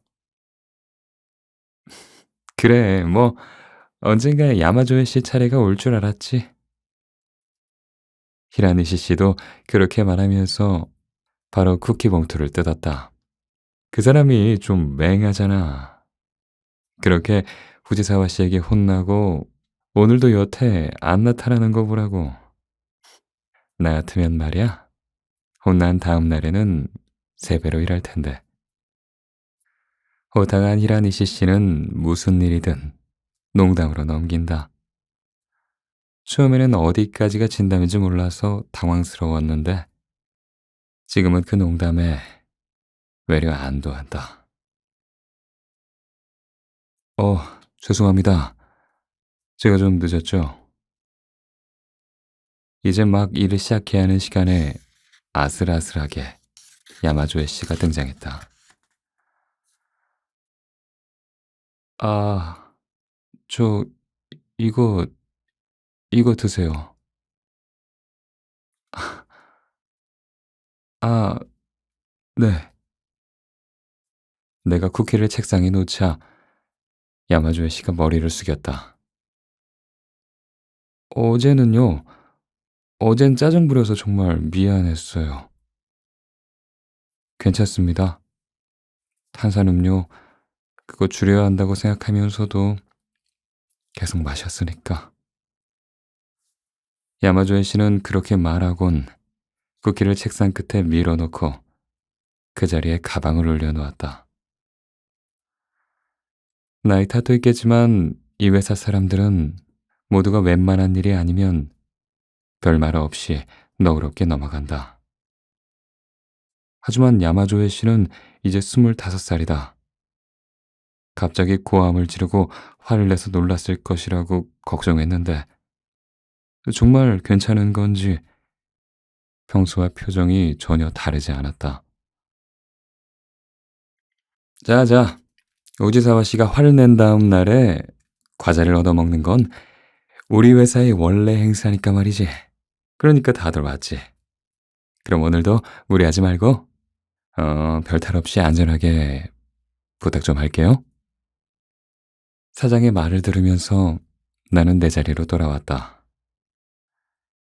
그래, 뭐 언젠가 야마조에 씨 차례가 올 줄 알았지. 히라니시 씨도 그렇게 말하면서 바로 쿠키 봉투를 뜯었다. 그 사람이 좀 맹하잖아. 그렇게 후지사와 씨에게 혼나고 오늘도 여태 안 나타나는 거 보라고. 나 같으면 말이야. 혼난 다음 날에는 3배로 일할 텐데. 호탕한 히라니시 씨는 무슨 일이든 농담으로 넘긴다. 처음에는 어디까지가 진담인지 몰라서 당황스러웠는데 지금은 그 농담에 외려 안도한다. 어, 죄송합니다. 제가 좀 늦었죠? 이제 막 일을 시작해야 하는 시간에 아슬아슬하게 야마조의 씨가 등장했다. 아, 저, 이거, 이거 드세요. 아, 네. 내가 쿠키를 책상에 놓자 야마조의 씨가 머리를 숙였다. 어제는요, 어젠 짜증 부려서 정말 미안했어요. 괜찮습니다. 탄산음료, 그거 줄여야 한다고 생각하면서도 계속 마셨으니까. 야마조의 씨는 그렇게 말하곤 쿠키를 책상 끝에 밀어놓고 그 자리에 가방을 올려놓았다. 나이 탓도 있겠지만 이 회사 사람들은 모두가 웬만한 일이 아니면 별말 없이 너그럽게 넘어간다. 하지만 야마조의 씨는 이제 25살이다. 갑자기 고함을 지르고 화를 내서 놀랐을 것이라고 걱정했는데 정말 괜찮은 건지 평소와 표정이 전혀 다르지 않았다. 자자, 오지사와 씨가 화를 낸 다음 날에 과자를 얻어먹는 건 우리 회사의 원래 행사니까 말이지. 그러니까 다들 왔지. 그럼 오늘도 무리하지 말고 별탈 없이 안전하게 부탁 좀 할게요. 사장의 말을 들으면서 나는 내 자리로 돌아왔다.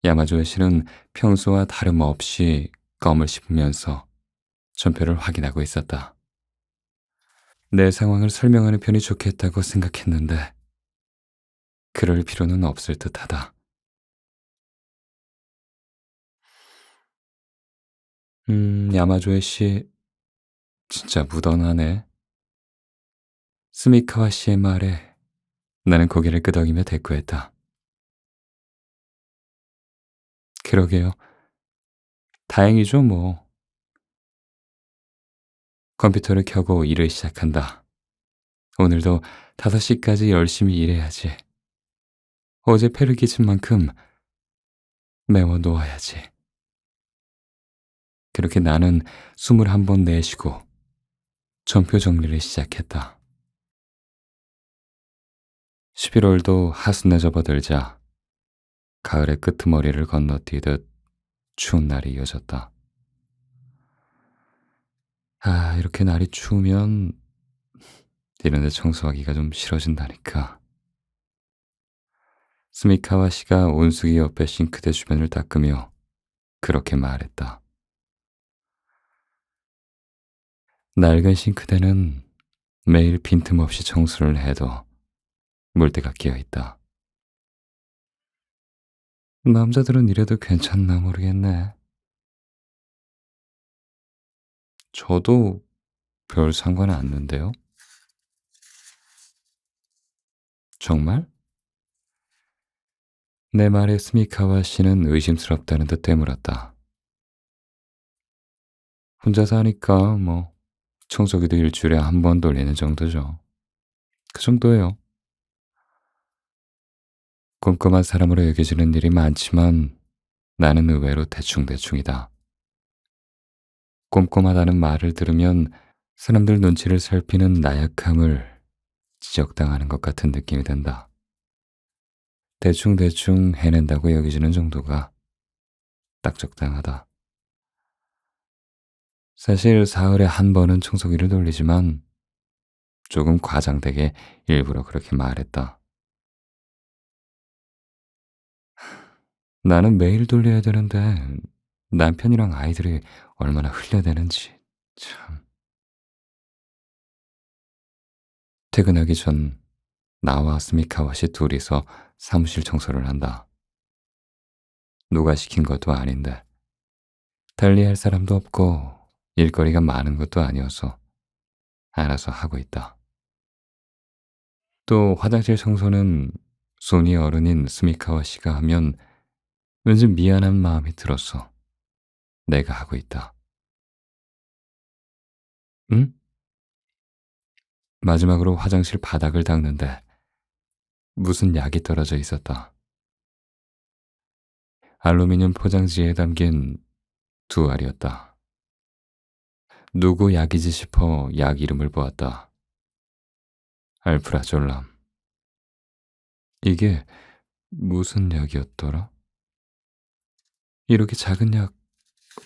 야마조의 씨는 평소와 다름없이 껌을 씹으면서 전표를 확인하고 있었다. 내 상황을 설명하는 편이 좋겠다고 생각했는데 그럴 필요는 없을 듯하다. 야마조의 씨 진짜 묻어나네. 스미카와 씨의 말에 나는 고개를 끄덕이며 대꾸했다. 그러게요. 다행이죠, 뭐. 컴퓨터를 켜고 일을 시작한다. 오늘도 5시까지 열심히 일해야지. 어제 패를 끼친 만큼 메워 놓아야지. 그렇게 나는 숨을 한 번 내쉬고 전표 정리를 시작했다. 11월도 하순에 접어들자 가을의 끄트머리를 건너뛰듯 추운 날이 이어졌다. 아, 이렇게 날이 추우면 이런데 청소하기가 좀 싫어진다니까. 스미카와 씨가 온수기 옆에 싱크대 주변을 닦으며 그렇게 말했다. 낡은 싱크대는 매일 빈틈없이 청소를 해도 물때가 끼어 있다. 남자들은 이래도 괜찮나 모르겠네. 저도 별 상관 없는데요. 정말? 내 말에 스미카와 씨는 의심스럽다는 듯 되물었다. 혼자 사니까 뭐 청소기도 일주일에 한 번 돌리는 정도죠. 그 정도예요. 꼼꼼한 사람으로 여겨지는 일이 많지만 나는 의외로 대충대충이다. 꼼꼼하다는 말을 들으면 사람들 눈치를 살피는 나약함을 지적당하는 것 같은 느낌이 든다. 대충대충 해낸다고 여겨지는 정도가 딱 적당하다. 사실 사흘에 한 번은 청소기를 돌리지만 조금 과장되게 일부러 그렇게 말했다. 나는 매일 돌려야 되는데 남편이랑 아이들이 얼마나 흘려대는지 참. 퇴근하기 전 나와 스미카와 씨 둘이서 사무실 청소를 한다. 누가 시킨 것도 아닌데 달리할 사람도 없고 일거리가 많은 것도 아니어서 알아서 하고 있다. 또 화장실 청소는 손이 어른인 스미카와 씨가 하면 왠지 미안한 마음이 들어서 내가 하고 있다. 응? 마지막으로 화장실 바닥을 닦는데 무슨 약이 떨어져 있었다. 알루미늄 포장지에 담긴 두 알이었다. 누구 약이지 싶어 약 이름을 보았다. 알프라졸람. 이게 무슨 약이었더라? 이렇게 작은 약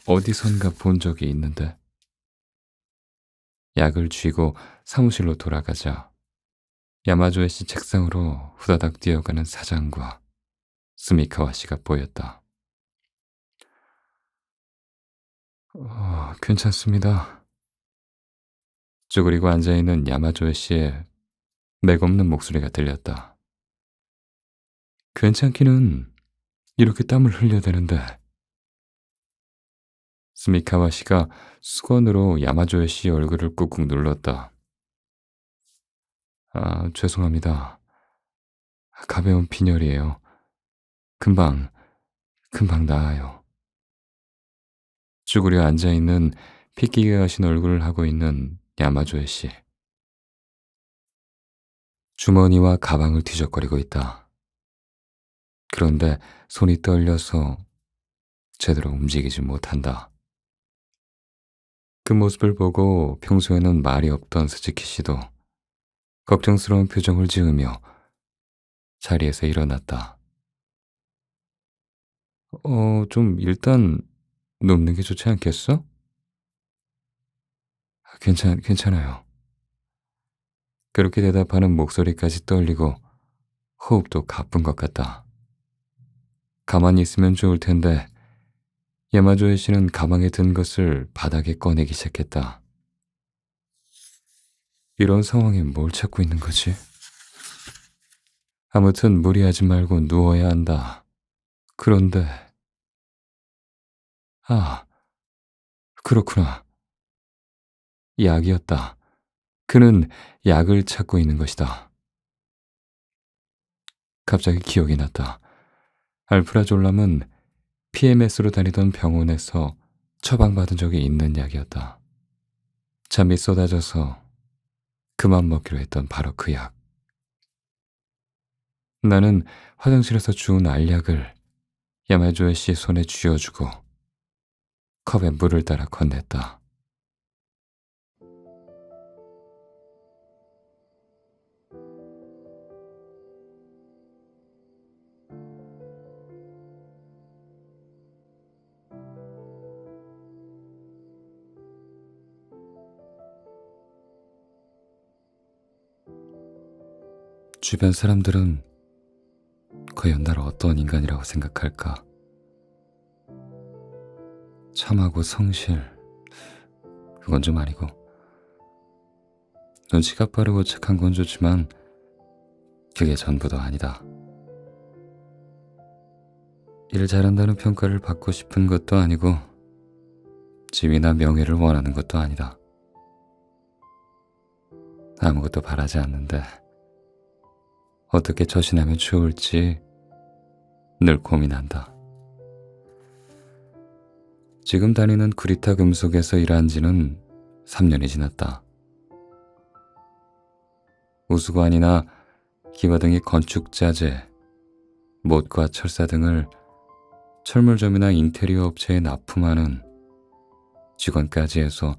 어디선가 본 적이 있는데. 약을 쥐고 사무실로 돌아가자 야마조에 씨 책상으로 후다닥 뛰어가는 사장과 스미카와 씨가 보였다. 괜찮습니다. 쭈그리고 앉아있는 야마조에 씨의 맥없는 목소리가 들렸다. 괜찮기는 이렇게 땀을 흘려대는데. 스미카와 씨가 수건으로 야마조에 씨 얼굴을 꾹꾹 눌렀다. 죄송합니다. 가벼운 빈혈이에요. 금방, 금방 나아요. 쭈그려 앉아있는 핏기게 가신 얼굴을 하고 있는 야마조에 씨. 주머니와 가방을 뒤적거리고 있다. 그런데 손이 떨려서 제대로 움직이지 못한다. 그 모습을 보고 평소에는 말이 없던 스즈키 씨도 걱정스러운 표정을 지으며 자리에서 일어났다. 좀 일단 눕는 게 좋지 않겠어? 괜찮아요. 그렇게 대답하는 목소리까지 떨리고 호흡도 가쁜 것 같다. 가만히 있으면 좋을 텐데 야마조에 씨는 가방에 든 것을 바닥에 꺼내기 시작했다. 이런 상황에 뭘 찾고 있는 거지? 아무튼 무리하지 말고 누워야 한다. 그런데 아, 그렇구나. 약이었다. 그는 약을 찾고 있는 것이다. 갑자기 기억이 났다. 알프라졸람은 PMS로 다니던 병원에서 처방받은 적이 있는 약이었다. 잠이 쏟아져서 그만 먹기로 했던 바로 그 약. 나는 화장실에서 주운 알약을 야마조에 씨 손에 쥐어주고 컵에 물을 따라 건넸다. 주변 사람들은 과연 나를 어떤 인간이라고 생각할까? 참하고 성실, 그건 좀 아니고. 눈치가 빠르고 착한 건 좋지만 그게 전부도 아니다. 일 잘한다는 평가를 받고 싶은 것도 아니고 지위나 명예를 원하는 것도 아니다. 아무것도 바라지 않는데 어떻게 처신하면 좋을지 늘 고민한다. 지금 다니는 구리타 금속에서 일한 지는 3년이 지났다. 우수관이나 기와등의 건축자재, 못과 철사 등을 철물점이나 인테리어 업체에 납품하는 직원까지 해서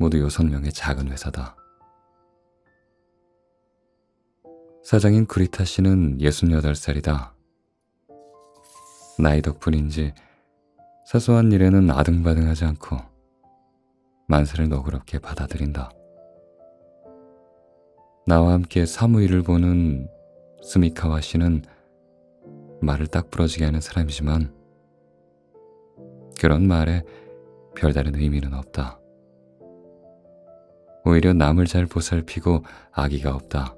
모두 6명의 작은 회사다. 사장인 구리타 씨는 68살이다. 나이 덕분인지 사소한 일에는 아등바등하지 않고 만사를 너그럽게 받아들인다. 나와 함께 사무일을 보는 스미카와 씨는 말을 딱 부러지게 하는 사람이지만 그런 말에 별다른 의미는 없다. 오히려 남을 잘 보살피고 악의가 없다.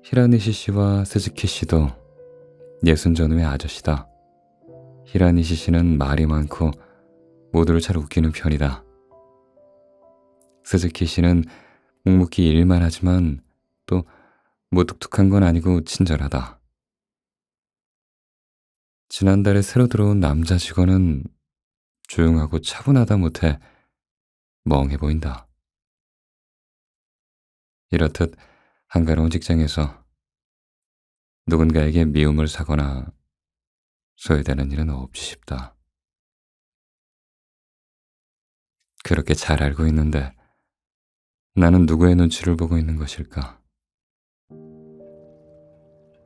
히라니시 씨와 스즈키 씨도 60 전후의 아저씨다. 히라니시 씨는 말이 많고 모두를 잘 웃기는 편이다. 스즈키 씨는 묵묵히 일만 하지만 또 무뚝뚝한 건 아니고 친절하다. 지난달에 새로 들어온 남자 직원은 조용하고 차분하다 못해 멍해 보인다. 이렇듯 한가로운 직장에서 누군가에게 미움을 사거나 소외되는 일은 없지 싶다. 그렇게 잘 알고 있는데 나는 누구의 눈치를 보고 있는 것일까?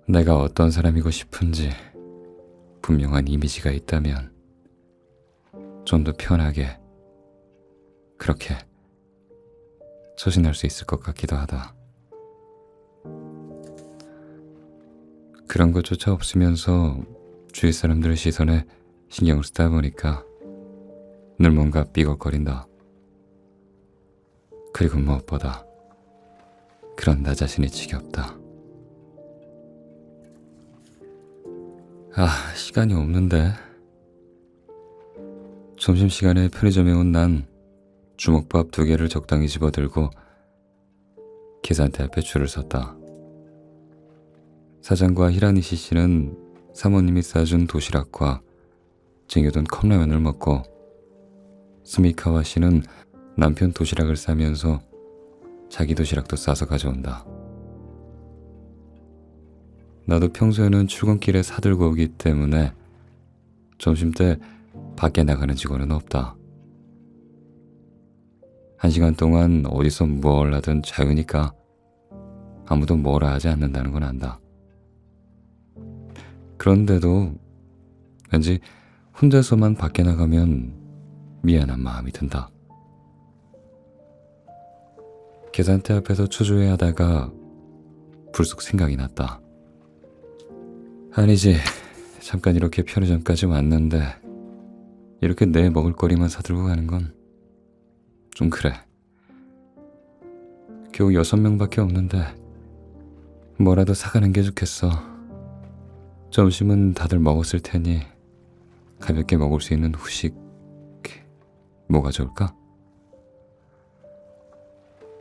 내가 어떤 사람이고 싶은지 분명한 이미지가 있다면 좀 더 편하게 그렇게 소신할 수 있을 것 같기도 하다. 그런 것조차 없으면서 주위 사람들의 시선에 신경을 쓰다 보니까 늘 뭔가 삐걱거린다. 그리고 무엇보다 그런 나 자신이 지겹다. 시간이 없는데. 점심시간에 편의점에 온 난 주먹밥 2개를 적당히 집어들고 계산대 앞에 줄을 섰다. 사장과 히라니시 씨는 사모님이 싸준 도시락과 쟁여둔 컵라면을 먹고, 스미카와 씨는 남편 도시락을 싸면서 자기 도시락도 싸서 가져온다. 나도 평소에는 출근길에 사들고 오기 때문에 점심때 밖에 나가는 직원은 없다. 1시간 동안 어디서 뭘 하든 자유니까 아무도 뭐라 하지 않는다는 건 안다. 그런데도 왠지 혼자서만 밖에 나가면 미안한 마음이 든다. 계산대 앞에서 초조해하다가 불쑥 생각이 났다. 아니지, 잠깐 이렇게 편의점까지 왔는데 이렇게 내 먹을거리만 사들고 가는 건 좀 그래. 겨우 6명밖에 없는데 뭐라도 사가는 게 좋겠어. 점심은 다들 먹었을 테니 가볍게 먹을 수 있는 후식 뭐가 좋을까?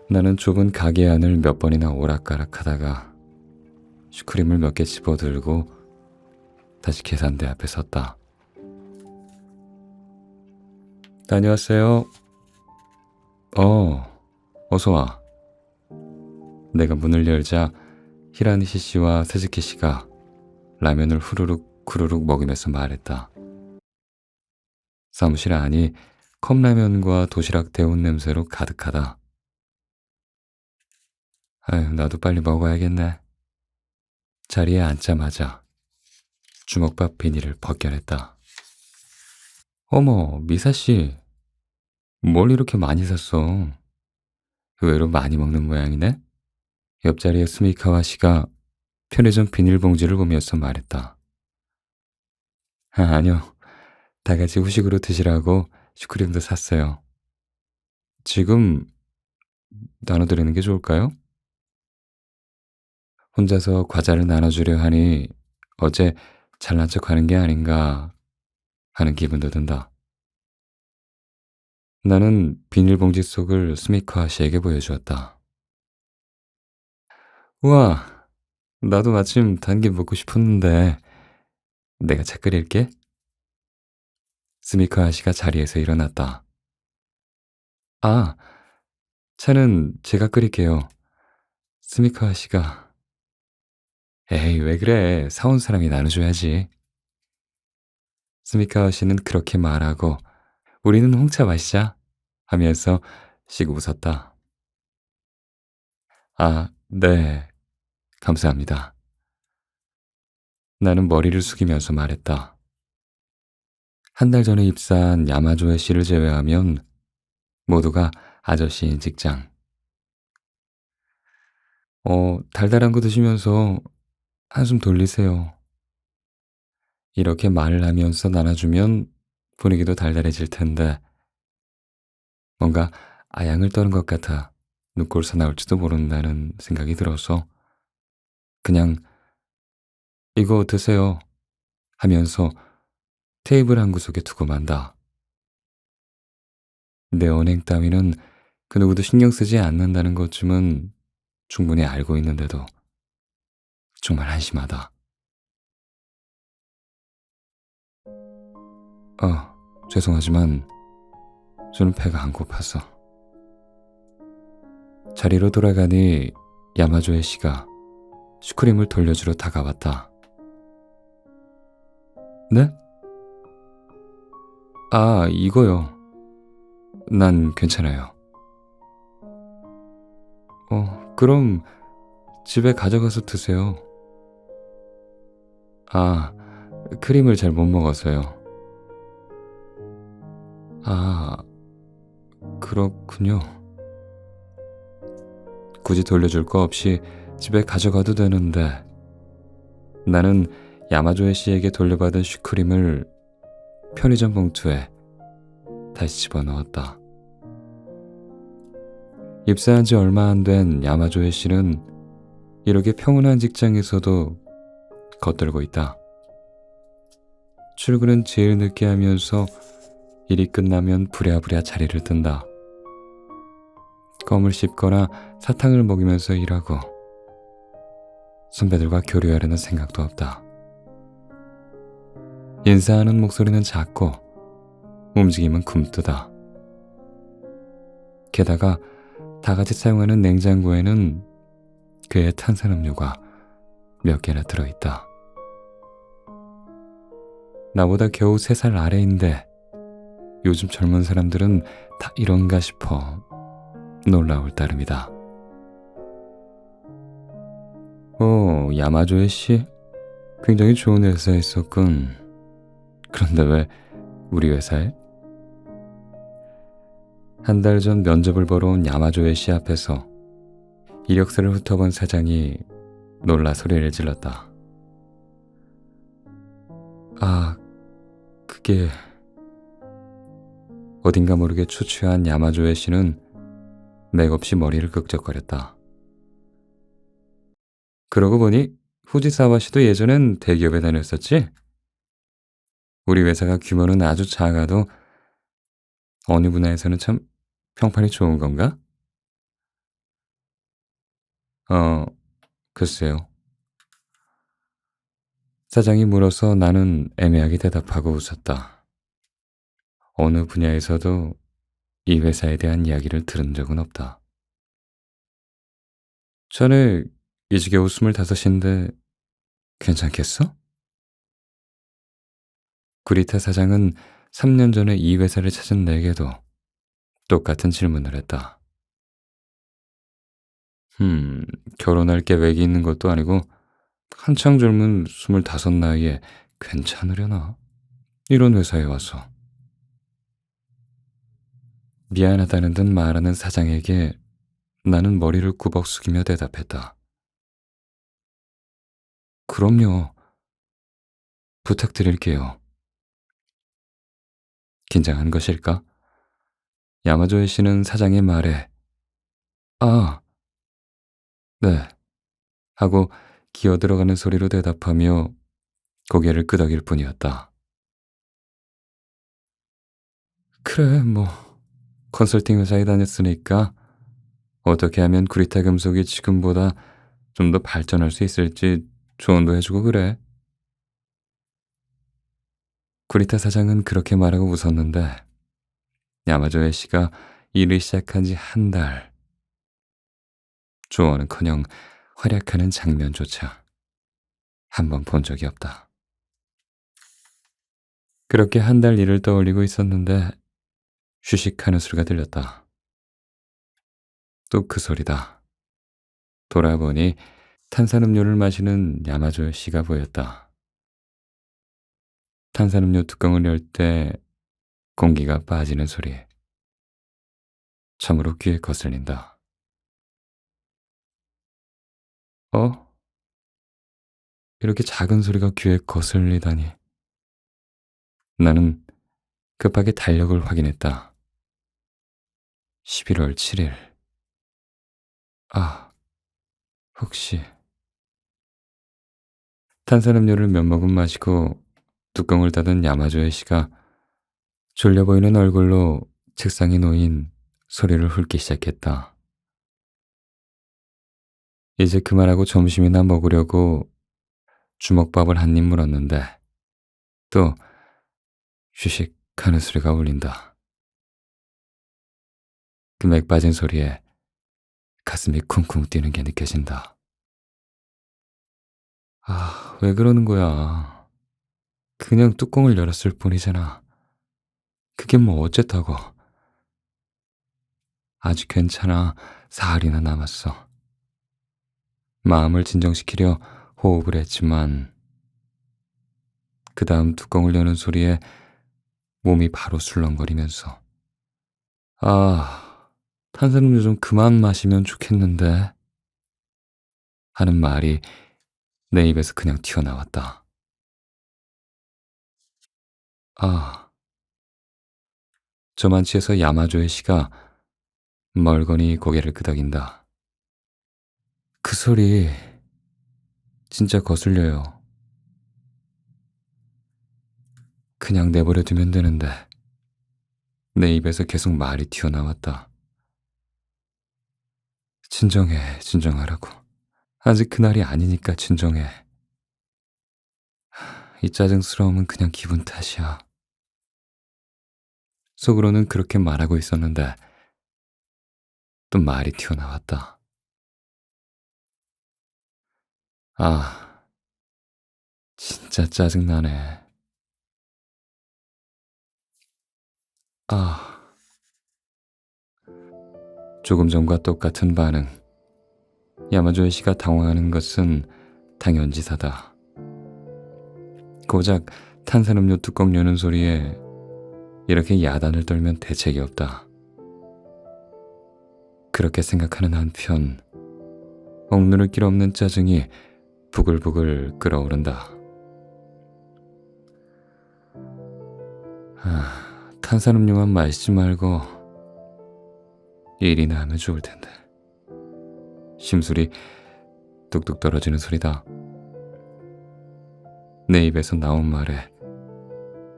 나는 좁은 가게 안을 몇 번이나 오락가락 하다가 슈크림을 몇 개 집어들고 다시 계산대 앞에 섰다. 다녀왔어요. 어서 와. 내가 문을 열자 히라니시 씨와 세즈키 씨가 라면을 후루룩 후루룩 먹으면서 말했다. 사무실 안이 컵라면과 도시락 데운 냄새로 가득하다. 나도 빨리 먹어야겠네. 자리에 앉자마자 주먹밥 비닐을 벗겨냈다. 어머, 미사씨. 뭘 이렇게 많이 샀어? 의외로 많이 먹는 모양이네? 옆자리에 스미카와 씨가 편의점 비닐봉지를 보면서 말했다. 아니요. 다 같이 후식으로 드시라고 슈크림도 샀어요. 지금 나눠드리는 게 좋을까요? 혼자서 과자를 나눠주려 하니 어제 잘난 척하는 게 아닌가 하는 기분도 든다. 나는 비닐봉지 속을 스미카 씨에게 보여주었다. 우와, 나도 마침 단 게 먹고 싶었는데 내가 차 끓일게. 스미카 씨가 자리에서 일어났다. 아, 차는 제가 끓일게요. 스미카 씨가. 에이, 왜 그래. 사온 사람이 나눠줘야지. 스미카 씨는 그렇게 말하고 우리는 홍차 마시자 하면서 씩 웃었다. 네. 감사합니다. 나는 머리를 숙이면서 말했다. 1달 전에 입사한 야마조의 씨를 제외하면 모두가 아저씨인 직장. 달달한 거 드시면서 한숨 돌리세요. 이렇게 말을 하면서 나눠주면 분위기도 달달해질 텐데 뭔가 아양을 떠는 것 같아 눈꼴 사나울지도 모른다는 생각이 들어서 그냥 이거 드세요 하면서 테이블 한 구석에 두고 만다. 내 언행 따위는 그 누구도 신경 쓰지 않는다는 것쯤은 충분히 알고 있는데도 정말 한심하다. 죄송하지만 저는 배가 안 고파서. 자리로 돌아가니 야마조의 씨가 슈크림을 돌려주러 다가왔다. 네? 아, 이거요. 난 괜찮아요. 그럼 집에 가져가서 드세요. 아, 크림을 잘 못 먹어서요. 아, 그렇군요. 굳이 돌려줄 거 없이 집에 가져가도 되는데 나는 야마조의 씨에게 돌려받은 슈크림을 편의점 봉투에 다시 집어넣었다. 입사한 지 얼마 안 된 야마조의 씨는 이렇게 평온한 직장에서도 겉돌고 있다. 출근은 제일 늦게 하면서 일이 끝나면 부랴부랴 자리를 뜬다. 껌을 씹거나 사탕을 먹이면서 일하고 선배들과 교류하려는 생각도 없다. 인사하는 목소리는 작고 움직임은 굼뜨다. 게다가 다 같이 사용하는 냉장고에는 그의 탄산음료가 몇 개나 들어있다. 나보다 겨우 3살 아래인데 요즘 젊은 사람들은 다 이런가 싶어 놀라울 따름이다. 야마조의 씨? 굉장히 좋은 회사에 있었군. 그런데 왜 우리 회사에? 한 달 전 면접을 보러 온 야마조의 씨 앞에서 이력서를 훑어본 사장이 놀라 소리를 질렀다. 아, 그게... 어딘가 모르게 초췌한 야마조의 씨는 맥없이 머리를 극적거렸다. 그러고 보니 후지사와 씨도 예전엔 대기업에 다녔었지? 우리 회사가 규모는 아주 작아도 어느 분야에서는 참 평판이 좋은 건가? 어, 글쎄요. 사장이 물어서 나는 애매하게 대답하고 웃었다. 어느 분야에서도 이 회사에 대한 이야기를 들은 적은 없다. 자네 이제 겨우 25인데 괜찮겠어? 구리타 사장은 3년 전에 이 회사를 찾은 내게도 똑같은 질문을 했다. 결혼할 계획이 있는 것도 아니고 한창 젊은 25 나이에 괜찮으려나? 이런 회사에 와서. 미안하다는 듯 말하는 사장에게 나는 머리를 구벅 숙이며 대답했다. 그럼요. 부탁드릴게요. 긴장한 것일까? 야마조의 씨는 사장의 말에 아, 네 하고 기어 들어가는 소리로 대답하며 고개를 끄덕일 뿐이었다. 그래, 뭐 컨설팅 회사에 다녔으니까 어떻게 하면 구리타 금속이 지금보다 좀 더 발전할 수 있을지 조언도 해주고 그래. 구리타 사장은 그렇게 말하고 웃었는데 야마조의 씨가 일을 시작한 지 한 달, 조언은커녕 활약하는 장면조차 한 번 본 적이 없다. 그렇게 한 달 일을 떠올리고 있었는데 휴식하는 소리가 들렸다. 또 그 소리다. 돌아보니 탄산음료를 마시는 야마조 씨가 보였다. 탄산음료 뚜껑을 열 때 공기가 빠지는 소리. 참으로 귀에 거슬린다. 어? 이렇게 작은 소리가 귀에 거슬리다니. 나는 급하게 달력을 확인했다. 11월 7일. 아, 혹시... 탄산음료를 몇 모금 마시고 뚜껑을 닫은 야마조의 씨가 졸려 보이는 얼굴로 책상에 놓인 소리를 훑기 시작했다. 이제 그만하고 점심이나 먹으려고 주먹밥을 한 입 물었는데 또 휴식 하는 소리가 울린다. 그 맥 빠진 소리에 가슴이 쿵쿵 뛰는 게 느껴진다. 왜 그러는 거야? 그냥 뚜껑을 열었을 뿐이잖아. 그게 뭐 어쨌다고. 아직 괜찮아. 사흘이나 남았어. 마음을 진정시키려 호흡을 했지만 그 다음 뚜껑을 여는 소리에 몸이 바로 술렁거리면서 탄산음료 좀 그만 마시면 좋겠는데 하는 말이 내 입에서 그냥 튀어나왔다. 아, 저만치에서 야마조의 시가 멀거니 고개를 끄덕인다. 그 소리 진짜 거슬려요. 그냥 내버려 두면 되는데 내 입에서 계속 말이 튀어나왔다. 진정해, 진정하라고. 아직 그날이 아니니까 진정해. 이 짜증스러움은 그냥 기분 탓이야. 속으로는 그렇게 말하고 있었는데 또 말이 튀어나왔다. 아, 진짜 짜증나네. 아, 조금 전과 똑같은 반응. 야마조의 씨가 당황하는 것은 당연지사다. 고작 탄산음료 뚜껑 여는 소리에 이렇게 야단을 떨면 대책이 없다. 그렇게 생각하는 한편 억누를 길 없는 짜증이 부글부글 끓어오른다. 탄산음료만 마시지 말고 일이나 하면 좋을 텐데. 심술이 뚝뚝 떨어지는 소리다. 내 입에서 나온 말에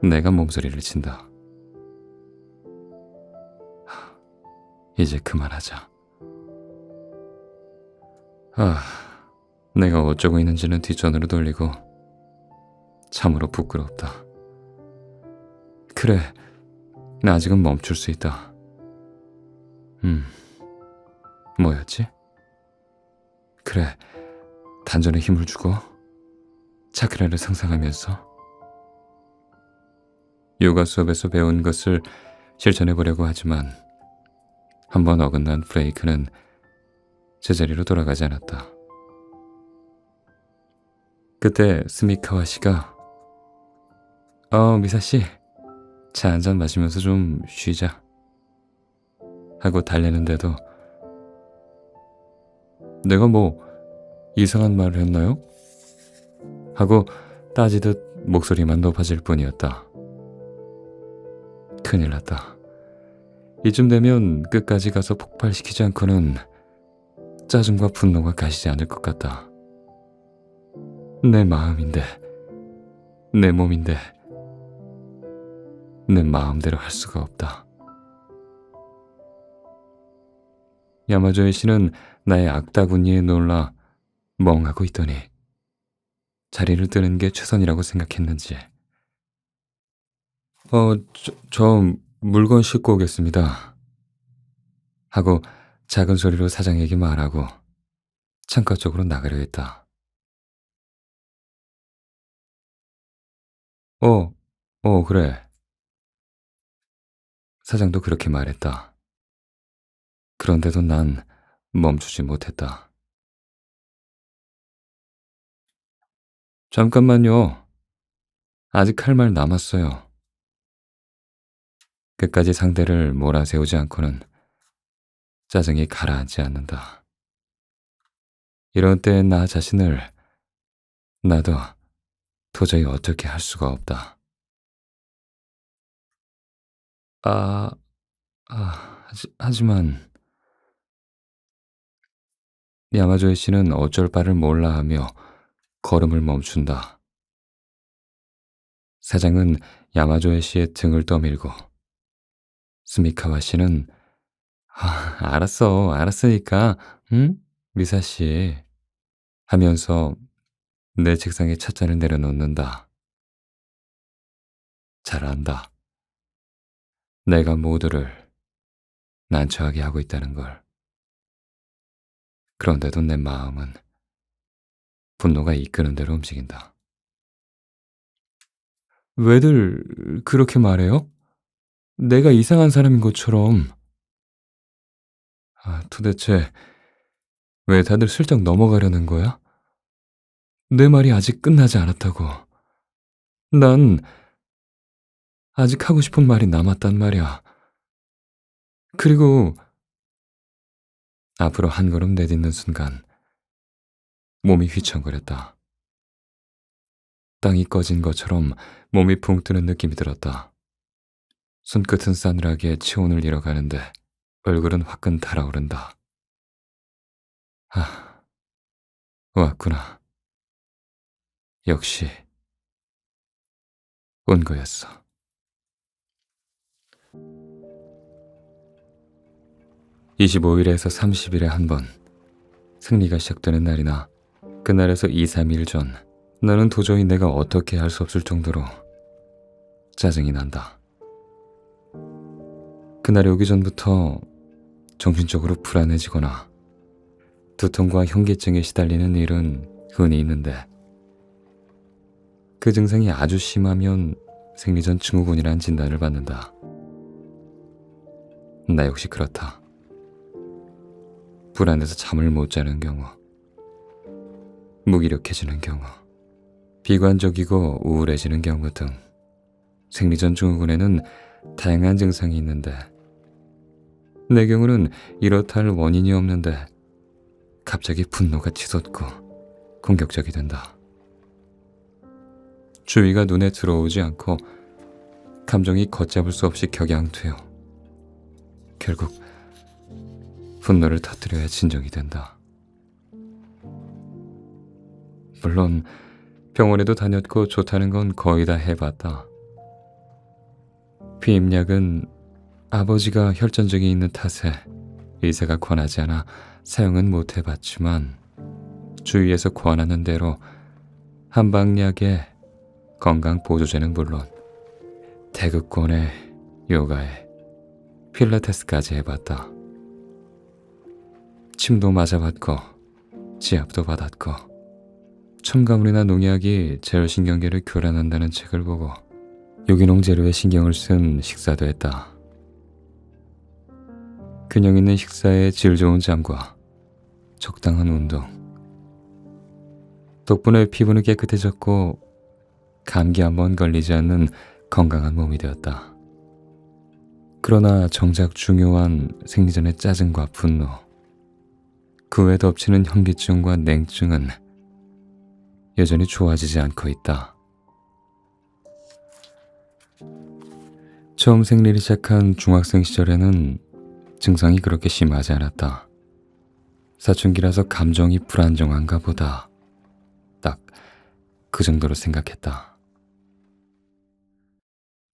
내가 몸소리를 친다. 이제 그만하자. 내가 어쩌고 있는지는 뒷전으로 돌리고 참으로 부끄럽다. 그래, 나 아직은 멈출 수 있다. 뭐였지? 그래, 단전에 힘을 주고 차크라를 상상하면서 요가 수업에서 배운 것을 실천해보려고 하지만 한번 어긋난 브레이크는 제자리로 돌아가지 않았다. 그때 스미카와 씨가 미사씨, 차 한잔 마시면서 좀 쉬자 하고 달래는데도 내가 뭐 이상한 말을 했나요? 하고 따지듯 목소리만 높아질 뿐이었다. 큰일 났다. 이쯤 되면 끝까지 가서 폭발시키지 않고는 짜증과 분노가 가시지 않을 것 같다. 내 마음인데, 내 몸인데, 내 마음대로 할 수가 없다. 야마조의 씨는 나의 악다구니에 놀라 멍하고 있더니 자리를 뜨는 게 최선이라고 생각했는지 저 물건 싣고 오겠습니다 하고 작은 소리로 사장에게 말하고 창가 쪽으로 나가려 했다. 그래. 사장도 그렇게 말했다. 그런데도 난 멈추지 못했다. 잠깐만요. 아직 할 말 남았어요. 끝까지 상대를 몰아세우지 않고는 짜증이 가라앉지 않는다. 이런 때엔 나 자신을 나도 도저히 어떻게 할 수가 없다. 아, 하지만 야마조의 씨는 어쩔 바를 몰라 하며 걸음을 멈춘다. 사장은 야마조의 씨의 등을 떠밀고 스미카와 씨는 알았으니까, 응? 미사 씨 하면서 내 책상에 찻잔을 내려놓는다. 잘 안다. 내가 모두를 난처하게 하고 있다는 걸. 그런데도 내 마음은 분노가 이끄는 대로 움직인다. 왜들 그렇게 말해요? 내가 이상한 사람인 것처럼. 도대체 왜 다들 슬쩍 넘어가려는 거야? 내 말이 아직 끝나지 않았다고. 난 아직 하고 싶은 말이 남았단 말이야. 그리고 앞으로 한 걸음 내딛는 순간 몸이 휘청거렸다. 땅이 꺼진 것처럼 몸이 붕 뜨는 느낌이 들었다. 손끝은 싸늘하게 체온을 잃어가는데 얼굴은 화끈 달아오른다. 아, 왔구나. 역시 온 거였어. 25일에서 30일에 한 번 승리가 시작되는 날이나 그날에서 2, 3일 전 나는 도저히 내가 어떻게 할 수 없을 정도로 짜증이 난다. 그날이 오기 전부터 정신적으로 불안해지거나 두통과 현기증에 시달리는 일은 흔히 있는데 그 증상이 아주 심하면 생리전 증후군이란 진단을 받는다. 나 역시 그렇다. 불안해서 잠을 못 자는 경우, 무기력해지는 경우, 비관적이고 우울해지는 경우 등 생리전 증후군에는 다양한 증상이 있는데 내 경우는 이렇다 할 원인이 없는데 갑자기 분노가 치솟고 공격적이 된다. 주위가 눈에 들어오지 않고 감정이 걷잡을 수 없이 격양돼요. 결국 분노를 터뜨려야 진정이 된다. 물론 병원에도 다녔고 좋다는 건 거의 다 해봤다. 피임약은 아버지가 혈전증이 있는 탓에 의사가 권하지 않아 사용은 못 해봤지만 주위에서 권하는 대로 한방약에 건강보조제는 물론 태극권에 요가에 필라테스까지 해봤다. 침도 맞아봤고 지압도 받았고 첨가물이나 농약이 제어신경계를 교란한다는 책을 보고 유기농 재료에 신경을 쓴 식사도 했다. 균형 있는 식사에 질 좋은 잠과 적당한 운동. 덕분에 피부는 깨끗해졌고 감기 한번 걸리지 않는 건강한 몸이 되었다. 그러나 정작 중요한 생리전의 짜증과 분노, 그 외 덮치는 현기증과 냉증은 여전히 좋아지지 않고 있다. 처음 생리를 시작한 중학생 시절에는 증상이 그렇게 심하지 않았다. 사춘기라서 감정이 불안정한가 보다. 딱 그 정도로 생각했다.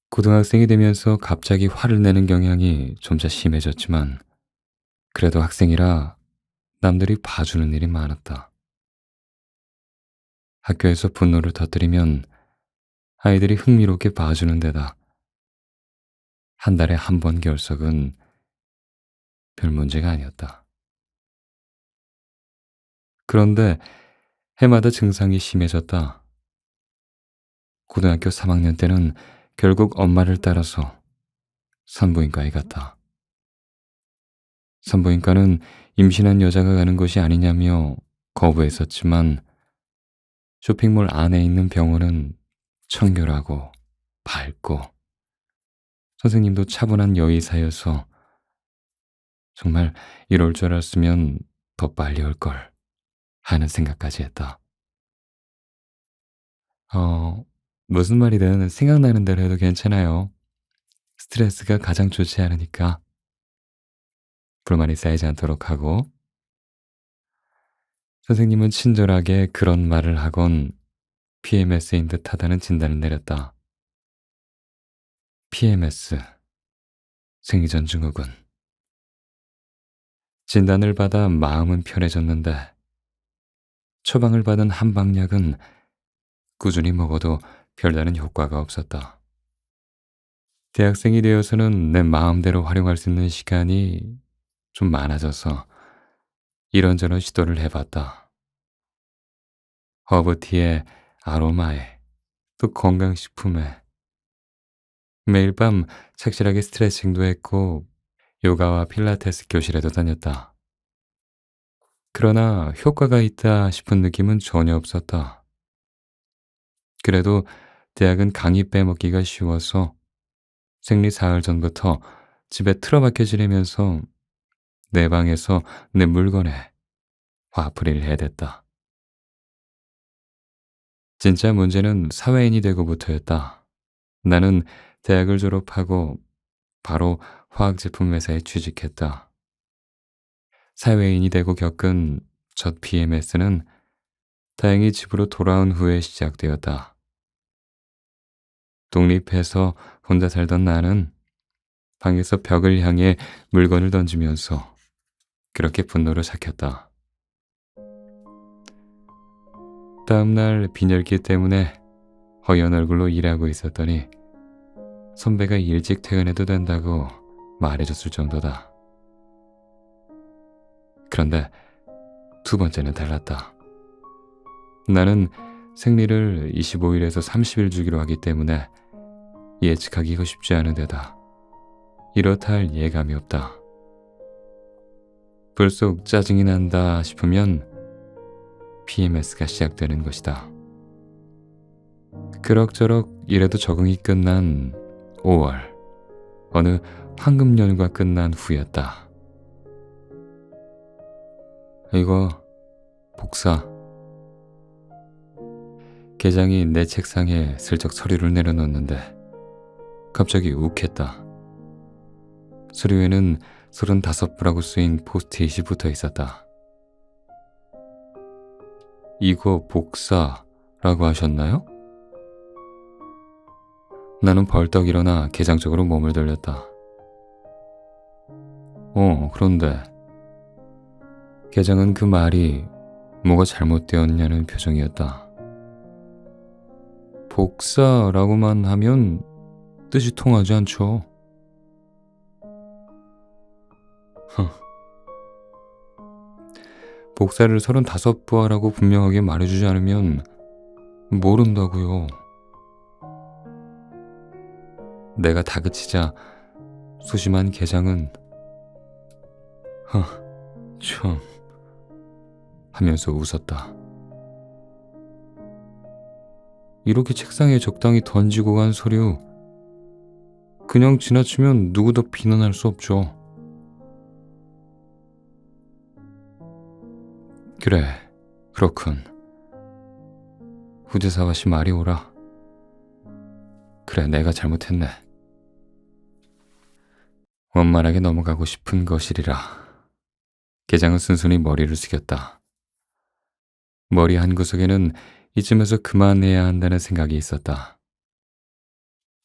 고등학생이 되면서 갑자기 화를 내는 경향이 점차 심해졌지만 그래도 학생이라 남들이 봐주는 일이 많았다. 학교에서 분노를 터뜨리면 아이들이 흥미롭게 봐주는 데다 한 달에 한 번 결석은 별 문제가 아니었다. 그런데 해마다 증상이 심해졌다. 고등학교 3학년 때는 결국 엄마를 따라서 산부인과에 갔다. 산부인과는 임신한 여자가 가는 곳이 아니냐며 거부했었지만 쇼핑몰 안에 있는 병원은 청결하고 밝고 선생님도 차분한 여의사여서 정말 이럴 줄 알았으면 더 빨리 올 걸 하는 생각까지 했다. 무슨 말이든 생각나는 대로 해도 괜찮아요. 스트레스가 가장 좋지 않으니까 불만이 쌓이지 않도록 하고 선생님은 친절하게 그런 말을 하곤 PMS인 듯하다는 진단을 내렸다. PMS, 생리전 증후군. 진단을 받아 마음은 편해졌는데 처방을 받은 한방약은 꾸준히 먹어도 별다른 효과가 없었다. 대학생이 되어서는 내 마음대로 활용할 수 있는 시간이 좀 많아져서 이런저런 시도를 해봤다. 허브티에 아로마에 또 건강식품에 매일 밤 착실하게 스트레칭도 했고 요가와 필라테스 교실에도 다녔다. 그러나 효과가 있다 싶은 느낌은 전혀 없었다. 그래도 대학은 강의 빼먹기가 쉬워서 생리 사흘 전부터 집에 틀어박혀 지내면서 내 방에서 내 물건에 화풀이를 해댔다. 진짜 문제는 사회인이 되고부터였다. 나는 대학을 졸업하고 바로 화학제품 회사에 취직했다. 사회인이 되고 겪은 첫 PMS는 다행히 집으로 돌아온 후에 시작되었다. 독립해서 혼자 살던 나는 방에서 벽을 향해 물건을 던지면서 그렇게 분노를 삭혔다. 다음날 빈혈기 때문에 허연 얼굴로 일하고 있었더니 선배가 일찍 퇴근해도 된다고 말해줬을 정도다. 그런데 두 번째는 달랐다. 나는 생리를 25일에서 30일 주기로 하기 때문에 예측하기가 쉽지 않은 데다 이렇다 할 예감이 없다. 불쑥 짜증이 난다 싶으면 PMS가 시작되는 것이다. 그럭저럭 이래도 적응이 끝난 5월 어느 황금연휴가 끝난 후였다. 이거 복사. 계장이 내 책상에 슬쩍 서류를 내려놓는데 갑자기 욱했다. 서류에는 35부라고 쓰인 포스트잇이 붙어 있었다. 이거 복사라고 하셨나요? 나는 벌떡 일어나 계장 쪽으로 몸을 돌렸다. 그런데 계장은 그 말이 뭐가 잘못되었냐는 표정이었다. 복사라고만 하면 뜻이 통하지 않죠. 복사를 35부 하라고 분명하게 말해주지 않으면 모른다고요. 내가 다그치자 소심한 계장은 참 하면서 웃었다. 이렇게 책상에 적당히 던지고 간 서류 그냥 지나치면 누구도 비난할 수 없죠. 그래, 그렇군. 후지사와 씨 말이 옳아. 그래, 내가 잘못했네. 원만하게 넘어가고 싶은 것이리라. 계장은 순순히 머리를 숙였다. 머리 한 구석에는 이쯤에서 그만해야 한다는 생각이 있었다.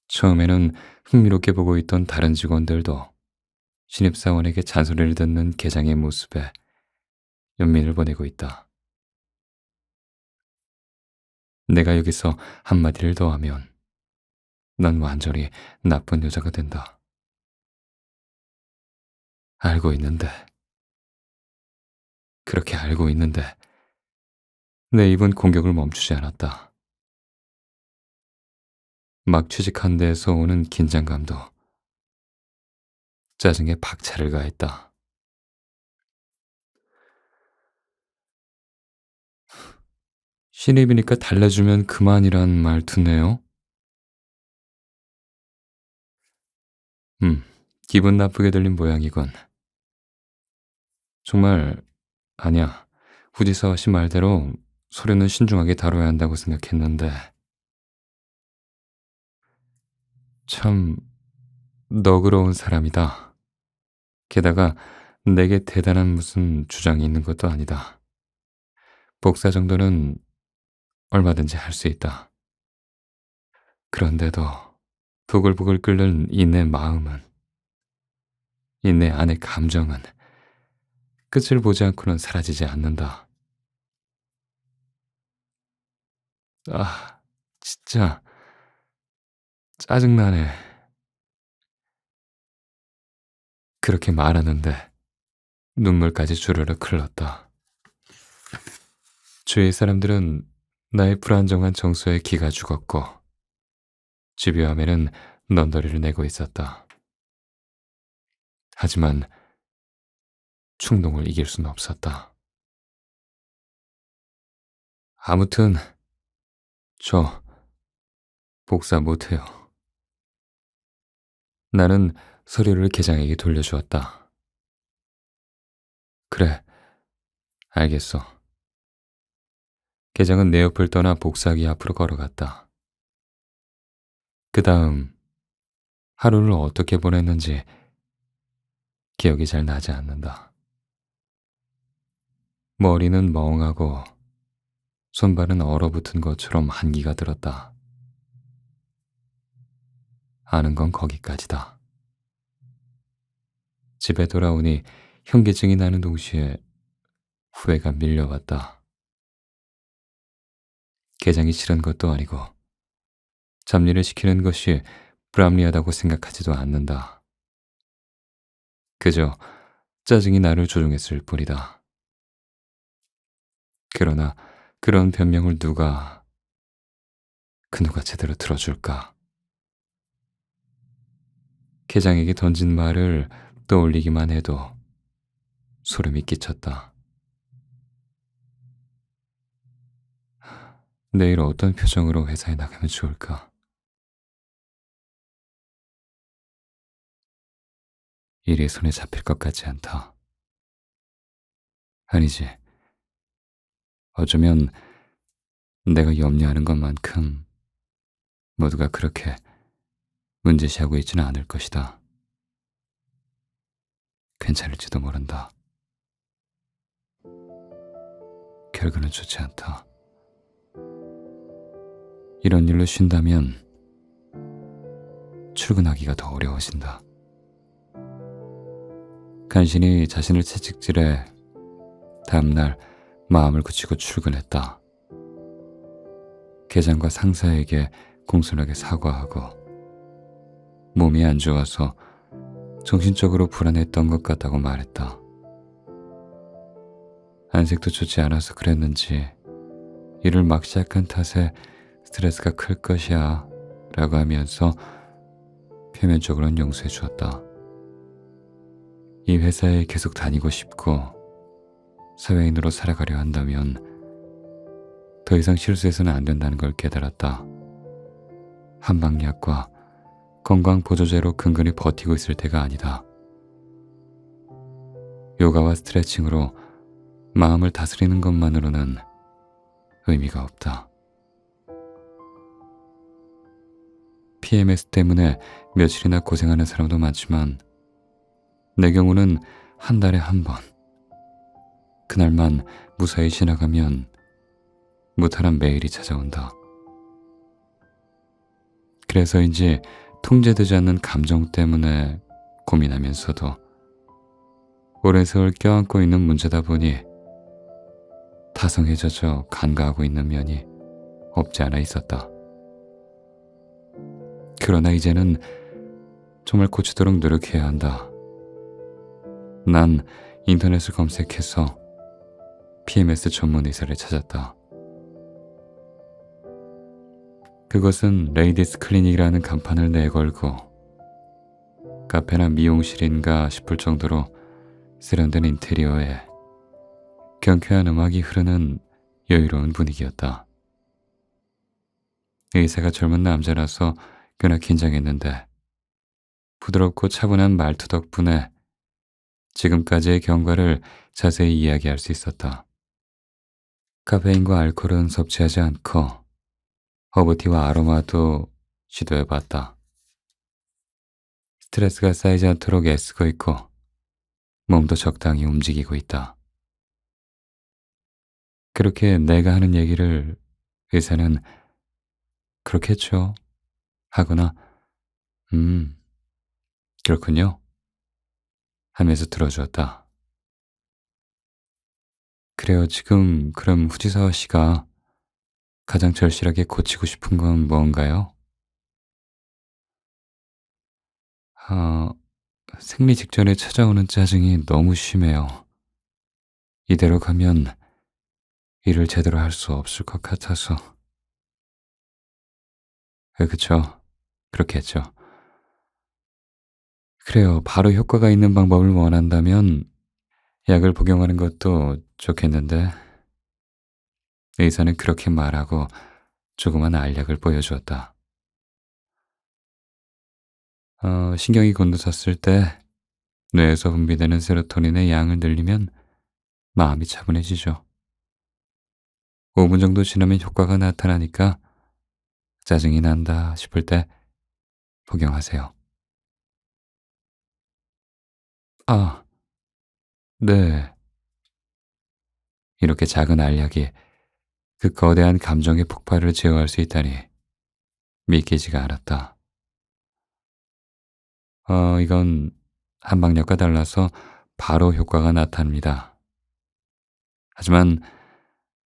처음에는 흥미롭게 보고 있던 다른 직원들도 신입사원에게 잔소리를 듣는 계장의 모습에 연민을 보내고 있다. 내가 여기서 한마디를 더 하면 난 완전히 나쁜 여자가 된다. 알고 있는데, 그렇게 알고 있는데 내 입은 공격을 멈추지 않았다. 막 취직한 데에서 오는 긴장감도 짜증에 박차를 가했다. 신입이니까 달래주면 그만이란 말투네요. 기분 나쁘게 들린 모양이건. 정말 아니야. 후지사와 씨 말대로 서류는 신중하게 다뤄야 한다고 생각했는데 참 너그러운 사람이다. 게다가 내게 대단한 무슨 주장이 있는 것도 아니다. 복사 정도는 얼마든지 할 수 있다. 그런데도 부글부글 끓는 이 내 마음은, 이 내 안의 감정은 끝을 보지 않고는 사라지지 않는다. 아, 진짜 짜증나네. 그렇게 말하는데 눈물까지 주르륵 흘렀다. 주위 사람들은 나의 불안정한 정서에 기가 죽었고 집요함에는 넌더리를 내고 있었다. 하지만 충동을 이길 수는 없었다. 아무튼 저 복사 못해요. 나는 서류를 계장에게 돌려주었다. 그래, 알겠어. 계장은 내 옆을 떠나 복사기 앞으로 걸어갔다. 그 다음 하루를 어떻게 보냈는지 기억이 잘 나지 않는다. 머리는 멍하고 손발은 얼어붙은 것처럼 한기가 들었다. 아는 건 거기까지다. 집에 돌아오니 현기증이 나는 동시에 후회가 밀려왔다. 게장이 싫은 것도 아니고 잡일을 시키는 것이 불합리하다고 생각하지도 않는다. 그저 짜증이 나를 조종했을 뿐이다. 그러나 그런 변명을 그 누가 제대로 들어줄까? 게장에게 던진 말을 떠올리기만 해도 소름이 끼쳤다. 내일 어떤 표정으로 회사에 나가면 좋을까? 일이 손에 잡힐 것 같지 않다. 아니지. 어쩌면 내가 염려하는 것만큼 모두가 그렇게 문제시하고 있지는 않을 것이다. 괜찮을지도 모른다. 결과는 좋지 않다. 이런 일로 쉰다면 출근하기가 더 어려워진다. 간신히 자신을 채찍질해 다음날 마음을 굳히고 출근했다. 계장과 상사에게 공손하게 사과하고 몸이 안 좋아서 정신적으로 불안했던 것 같다고 말했다. 안색도 좋지 않아서 그랬는지 일을 막 시작한 탓에 스트레스가 클 것이야 라고 하면서 표면적으로는 용서해 주었다. 이 회사에 계속 다니고 싶고 사회인으로 살아가려 한다면 더 이상 실수해서는 안 된다는 걸 깨달았다. 한방약과 건강보조제로 근근히 버티고 있을 때가 아니다. 요가와 스트레칭으로 마음을 다스리는 것만으로는 의미가 없다. PMS 때문에 며칠이나 고생하는 사람도 많지만 내 경우는 한 달에 한 번. 그날만 무사히 지나가면 무탈한 매일이 찾아온다. 그래서인지 통제되지 않는 감정 때문에 고민하면서도 오랜 세월 껴안고 있는 문제다 보니 타성에 젖어 간과하고 있는 면이 없지 않아 있었다. 그러나 이제는 정말 고치도록 노력해야 한다. 난 인터넷을 검색해서 PMS 전문 의사를 찾았다. 그것은 레이디스 클리닉이라는 간판을 내걸고 카페나 미용실인가 싶을 정도로 세련된 인테리어에 경쾌한 음악이 흐르는 여유로운 분위기였다. 의사가 젊은 남자라서 꽤나 긴장했는데 부드럽고 차분한 말투 덕분에 지금까지의 경과를 자세히 이야기할 수 있었다. 카페인과 알코올은 섭취하지 않고 허브티와 아로마도 시도해봤다. 스트레스가 쌓이지 않도록 애쓰고 있고 몸도 적당히 움직이고 있다. 그렇게 내가 하는 얘기를 의사는 그렇겠죠 하거나 그렇군요 하면서 들어주었다. 그래요. 지금 그럼 후지사와 씨가 가장 절실하게 고치고 싶은 건 뭔가요? 아, 생리 직전에 찾아오는 짜증이 너무 심해요. 이대로 가면 일을 제대로 할 수 없을 것 같아서. 그쵸? 그렇게 했죠. 그래요. 바로 효과가 있는 방법을 원한다면 약을 복용하는 것도 좋겠는데 의사는 그렇게 말하고 조그만 알약을 보여주었다. 신경이 곤두섰을 때 뇌에서 분비되는 세로토닌의 양을 늘리면 마음이 차분해지죠. 5분 정도 지나면 효과가 나타나니까 짜증이 난다 싶을 때 복용하세요. 아, 네. 이렇게 작은 알약이 그 거대한 감정의 폭발을 제어할 수 있다니 믿기지가 않았다. 이건 한방약과 달라서 바로 효과가 나타납니다. 하지만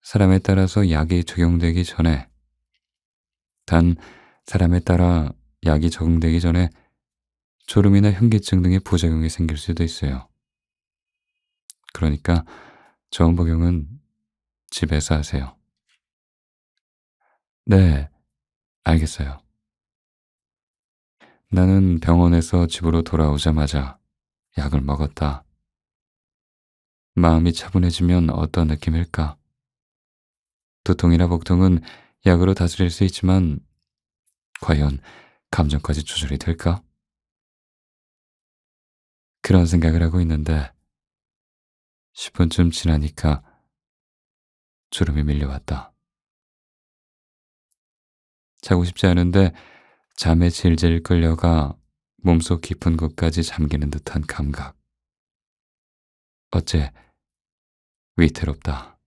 사람에 따라서 약이 적용되기 전에, 단 사람에 따라 약이 적용되기 전에 졸음이나 현기증 등의 부작용이 생길 수도 있어요. 그러니까 저온 복용은 집에서 하세요. 네, 알겠어요. 나는 병원에서 집으로 돌아오자마자 약을 먹었다. 마음이 차분해지면 어떤 느낌일까? 두통이나 복통은 약으로 다스릴 수 있지만 과연 감정까지 조절이 될까? 그런 생각을 하고 있는데 10분쯤 지나니까 졸음이 밀려왔다. 자고 싶지 않은데 잠에 질질 끌려가 몸속 깊은 곳까지 잠기는 듯한 감각. 어째 위태롭다.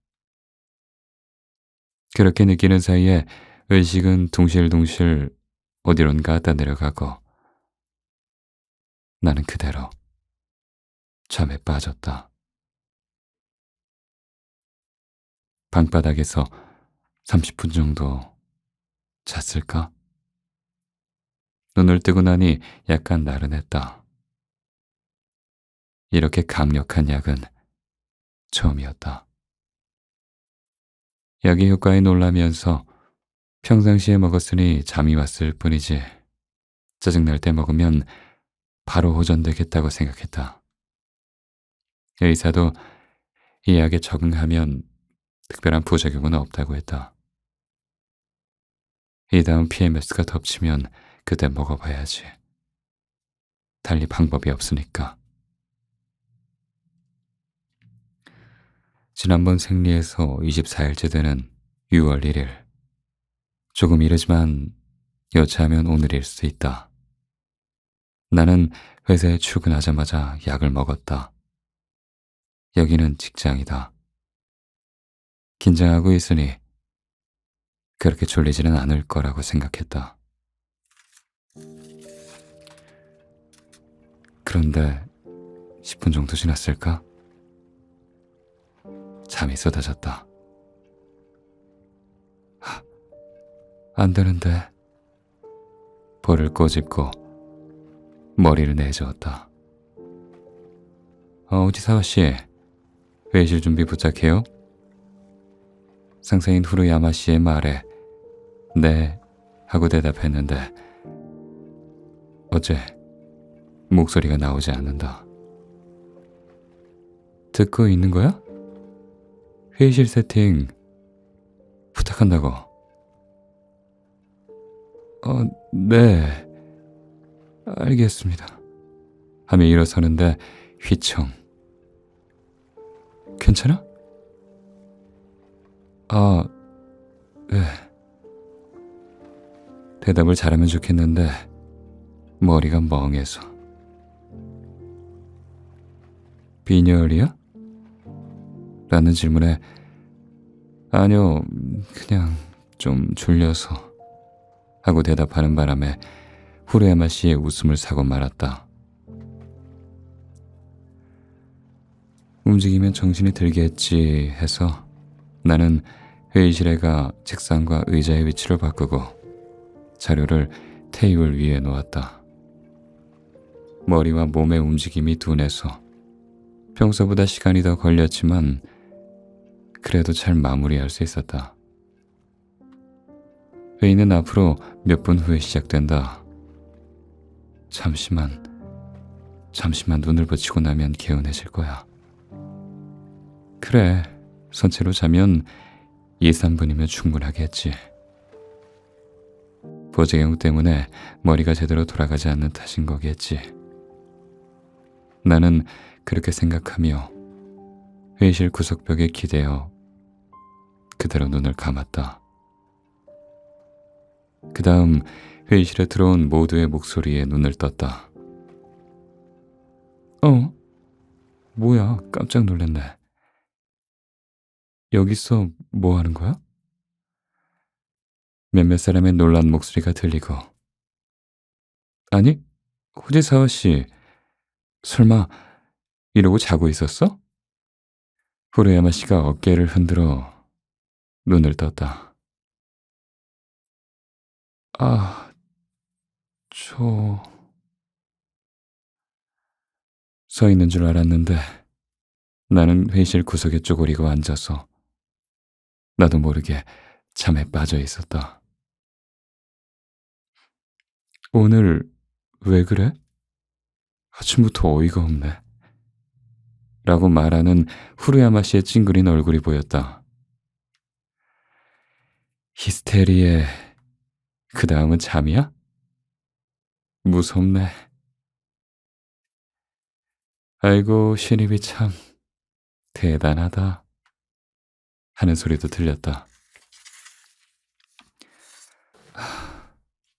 그렇게 느끼는 사이에 의식은 둥실둥실 어디론가 떠내려가고 나는 그대로 잠에 빠졌다. 방바닥에서 30분 정도 잤을까? 눈을 뜨고 나니 약간 나른했다. 이렇게 강력한 약은 처음이었다. 약의 효과에 놀라면서 평상시에 먹었으니 잠이 왔을 뿐이지 짜증날 때 먹으면 바로 호전되겠다고 생각했다. 의사도 이 약에 적응하면 특별한 부작용은 없다고 했다. 이 다음 PMS가 덮치면 그때 먹어봐야지. 달리 방법이 없으니까. 지난번 생리에서 24일째 되는 6월 1일. 조금 이르지만 여차하면 오늘일 수도 있다. 나는 회사에 출근하자마자 약을 먹었다. 여기는 직장이다. 긴장하고 있으니 그렇게 졸리지는 않을 거라고 생각했다. 그런데 10분 정도 지났을까? 잠이 쏟아졌다. 안 되는데. 볼을 꼬집고 머리를 내저었다. 오지사와 씨, 회의실 준비 부탁해요. 상사인 후루야마 씨의 말에 네 하고 대답했는데 어째 목소리가 나오지 않는다. 듣고 있는 거야? 회의실 세팅 부탁한다고. 네, 알겠습니다. 하며 일어서는데 휘청. 괜찮아? 네. 대답을 잘하면 좋겠는데 머리가 멍해서. 빈혈이야? 라는 질문에 아니요, 그냥 좀 졸려서 하고 대답하는 바람에 후루야마 씨의 웃음을 사고 말았다. 움직이면 정신이 들겠지 해서 나는 회의실에 가 책상과 의자의 위치를 바꾸고 자료를 테이블 위에 놓았다. 머리와 몸의 움직임이 둔해서 평소보다 시간이 더 걸렸지만 그래도 잘 마무리할 수 있었다. 회의는 앞으로 몇 분 후에 시작된다. 잠시만 눈을 붙이고 나면 개운해질 거야. 그래, 선체로 자면 2, 3분이면 충분하겠지. 보재경 때문에 머리가 제대로 돌아가지 않는 탓인 거겠지. 나는 그렇게 생각하며 회의실 구석벽에 기대어 그대로 눈을 감았다. 그 다음 회의실에 들어온 모두의 목소리에 눈을 떴다. 뭐야, 깜짝 놀랐네. 여기서 뭐 하는 거야? 몇몇 사람의 놀란 목소리가 들리고, 아니, 후지사와 씨, 설마 이러고 자고 있었어? 후루야마 씨가 어깨를 흔들어 눈을 떴다. 아, 저... 서 있는 줄 알았는데 나는 회의실 구석에 쪼그리고 앉아서 나도 모르게 잠에 빠져 있었다. 오늘 왜 그래? 아침부터 어이가 없네. 라고 말하는 후루야마 씨의 찡그린 얼굴이 보였다. 히스테리에 그 다음은 잠이야? 무섭네. 아이고, 신입이 참 대단하다 하는 소리도 들렸다.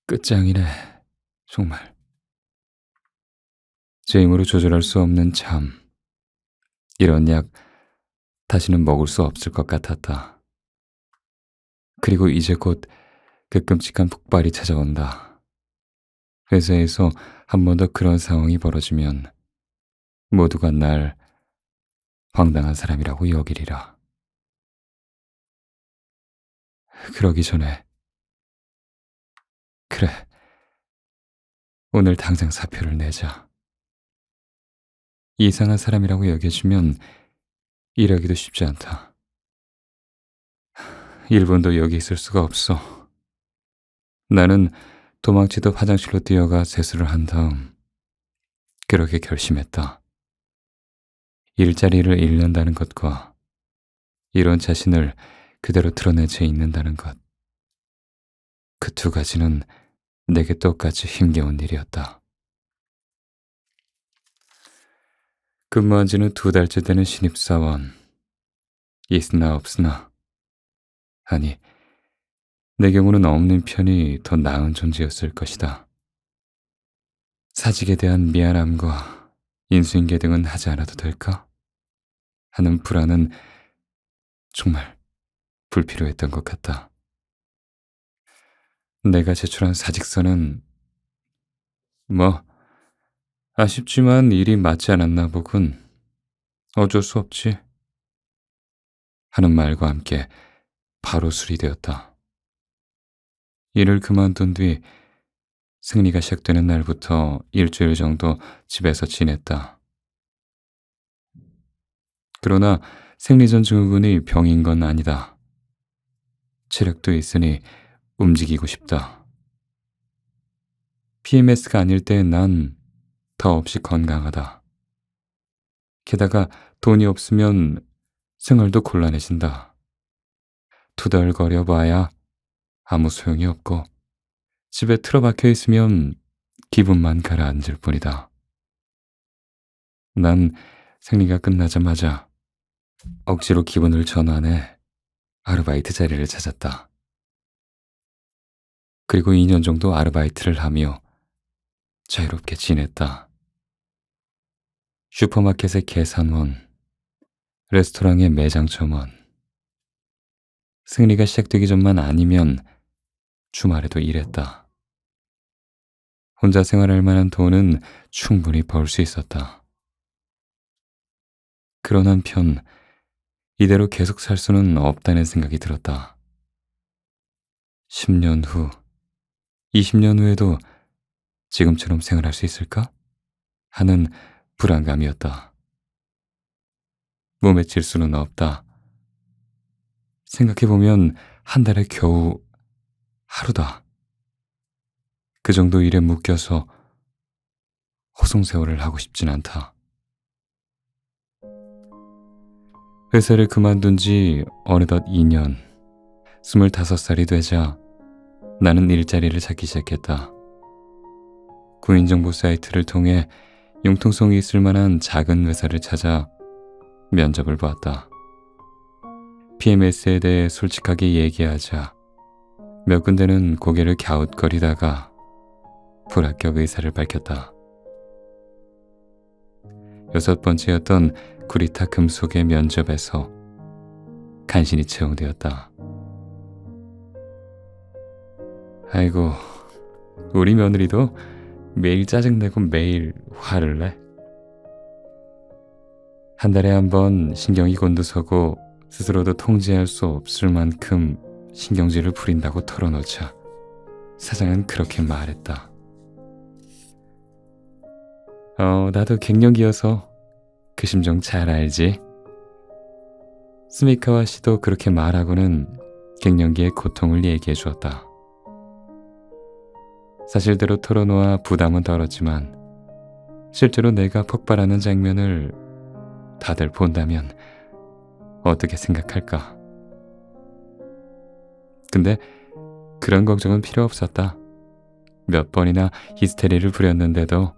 끝장이네, 정말. 제 힘으로 조절할 수 없는 잠. 이런 약 다시는 먹을 수 없을 것 같았다. 그리고 이제 곧 그 끔찍한 폭발이 찾아온다. 회사에서 한 번 더 그런 상황이 벌어지면 모두가 날 황당한 사람이라고 여기리라. 그러기 전에 그래, 오늘 당장 사표를 내자. 이상한 사람이라고 여겨지면 일하기도 쉽지 않다. 1분도 여기 있을 수가 없어. 나는 도망치듯 화장실로 뛰어가 세수를 한 다음 그렇게 결심했다. 일자리를 잃는다는 것과 이런 자신을 그대로 드러내 채 있는다는 것. 그 두 가지는 내게 똑같이 힘겨운 일이었다. 근무한 지는 2달째 되는 신입사원. 있으나 없으나. 아니, 내 경우는 없는 편이 더 나은 존재였을 것이다. 사직에 대한 미안함과 인수인계 등은 하지 않아도 될까? 하는 불안은 정말 불필요했던 것 같다. 내가 제출한 사직서는 뭐 아쉽지만 일이 맞지 않았나 보군. 어쩔 수 없지. 하는 말과 함께 바로 수리되었다. 일을 그만둔 뒤 승리가 시작되는 날부터 일주일 정도 집에서 지냈다. 그러나 생리전 증후군이 병인 건 아니다. 체력도 있으니 움직이고 싶다. PMS가 아닐 때 난 더없이 건강하다. 게다가 돈이 없으면 생활도 곤란해진다. 투덜거려 봐야 아무 소용이 없고 집에 틀어박혀 있으면 기분만 가라앉을 뿐이다. 난 생리가 끝나자마자 억지로 기분을 전환해 아르바이트 자리를 찾았다. 그리고 2년 정도 아르바이트를 하며 자유롭게 지냈다. 슈퍼마켓의 계산원, 레스토랑의 매장 점원. 승리가 시작되기 전만 아니면 주말에도 일했다. 혼자 생활할 만한 돈은 충분히 벌 수 있었다. 그런 한편 이대로 계속 살 수는 없다는 생각이 들었다. 10년 후, 20년 후에도 지금처럼 생활할 수 있을까? 하는 불안감이었다. 몸에 질 수는 없다. 생각해보면 한 달에 겨우 하루다. 그 정도 일에 묶여서 허송세월을 하고 싶진 않다. 회사를 그만둔 지 어느덧 2년. 25살이 되자 나는 일자리를 찾기 시작했다. 구인정보 사이트를 통해 융통성이 있을 만한 작은 회사를 찾아 면접을 보았다. PMS에 대해 솔직하게 얘기하자 몇 군데는 고개를 갸웃거리다가 불합격 의사를 밝혔다. 6번째였던 구리타 금속의 면접에서 간신히 채용되었다. 아이고, 우리 며느리도 매일 짜증내고 매일 화를 내. 한 달에 한 번 신경이 곤두서고 스스로도 통제할 수 없을 만큼 신경질을 부린다고 털어놓자 사장은 그렇게 말했다. 나도 갱년기여서 그 심정 잘 알지. 스미카와 씨도 그렇게 말하고는 갱년기의 고통을 얘기해 주었다. 사실대로 털어놓아 부담은 덜었지만 실제로 내가 폭발하는 장면을 다들 본다면 어떻게 생각할까? 근데 그런 걱정은 필요 없었다. 몇 번이나 히스테리를 부렸는데도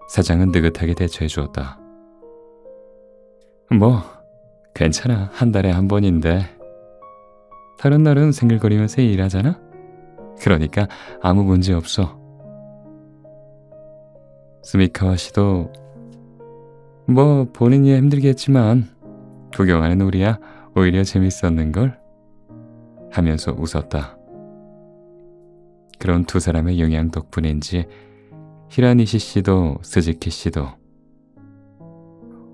사장은 느긋하게 대처해 주었다. 뭐 괜찮아. 한 달에 한 번인데 다른 날은 생글거리면서 일하잖아? 그러니까 아무 문제 없어. 스미카와 씨도 뭐 본인이 힘들겠지만 구경하는 우리야 오히려 재밌었는걸? 하면서 웃었다. 그런 두 사람의 영향 덕분인지 히라니시 씨도 스즈키 씨도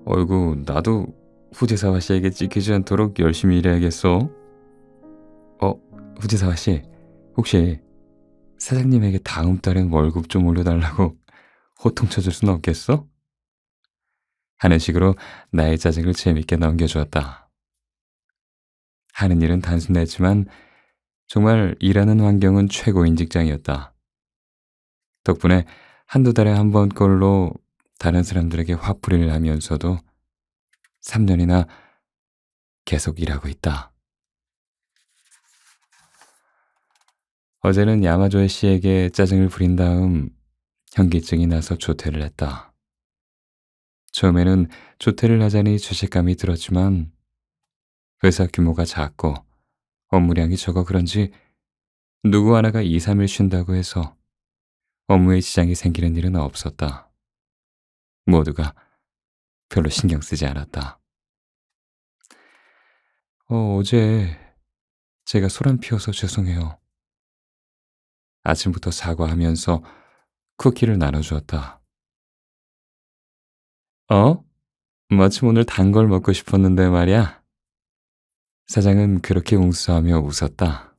어이구 나도 후지사와 씨에게 찍히지 않도록 열심히 일해야겠어. 후지사와 씨 혹시 사장님에게 다음 달엔 월급 좀 올려달라고 호통 쳐줄 순 없겠어? 하는 식으로 나의 짜증을 재밌게 넘겨주었다. 하는 일은 단순했지만 정말 일하는 환경은 최고인 직장이었다. 덕분에 한두 달에 한 번꼴로 다른 사람들에게 화풀이를 하면서도 3년이나 계속 일하고 있다. 어제는 야마조에 씨에게 짜증을 부린 다음 현기증이 나서 조퇴를 했다. 처음에는 조퇴를 하자니 죄책감이 들었지만 회사 규모가 작고 업무량이 적어 그런지 누구 하나가 2, 3일 쉰다고 해서 업무에 지장이 생기는 일은 없었다. 모두가 별로 신경 쓰지 않았다. 어제 제가 소란 피워서 죄송해요. 아침부터 사과하면서 쿠키를 나눠주었다. 마침 오늘 단 걸 먹고 싶었는데 말이야. 사장은 그렇게 웅수하며 웃었다.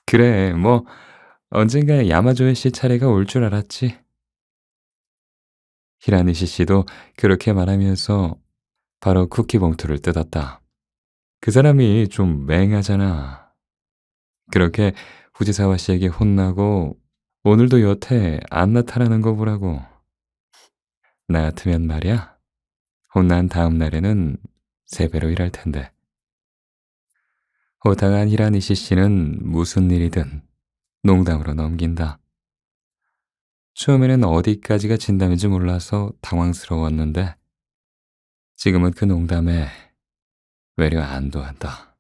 그래, 뭐 언젠가 야마조에 씨 차례가 올 줄 알았지. 히라니시 씨도 그렇게 말하면서 바로 쿠키 봉투를 뜯었다. 그 사람이 좀 맹하잖아. 그렇게 후지사와 씨에게 혼나고 오늘도 여태 안 나타나는 거 보라고. 나 같으면 말이야. 혼난 다음 날에는 3배로 일할 텐데. 호탕한 히라니시 씨는 무슨 일이든 농담으로 넘긴다. 처음에는 어디까지가 진담인지 몰라서 당황스러웠는데 지금은 그 농담에 외려 안도한다.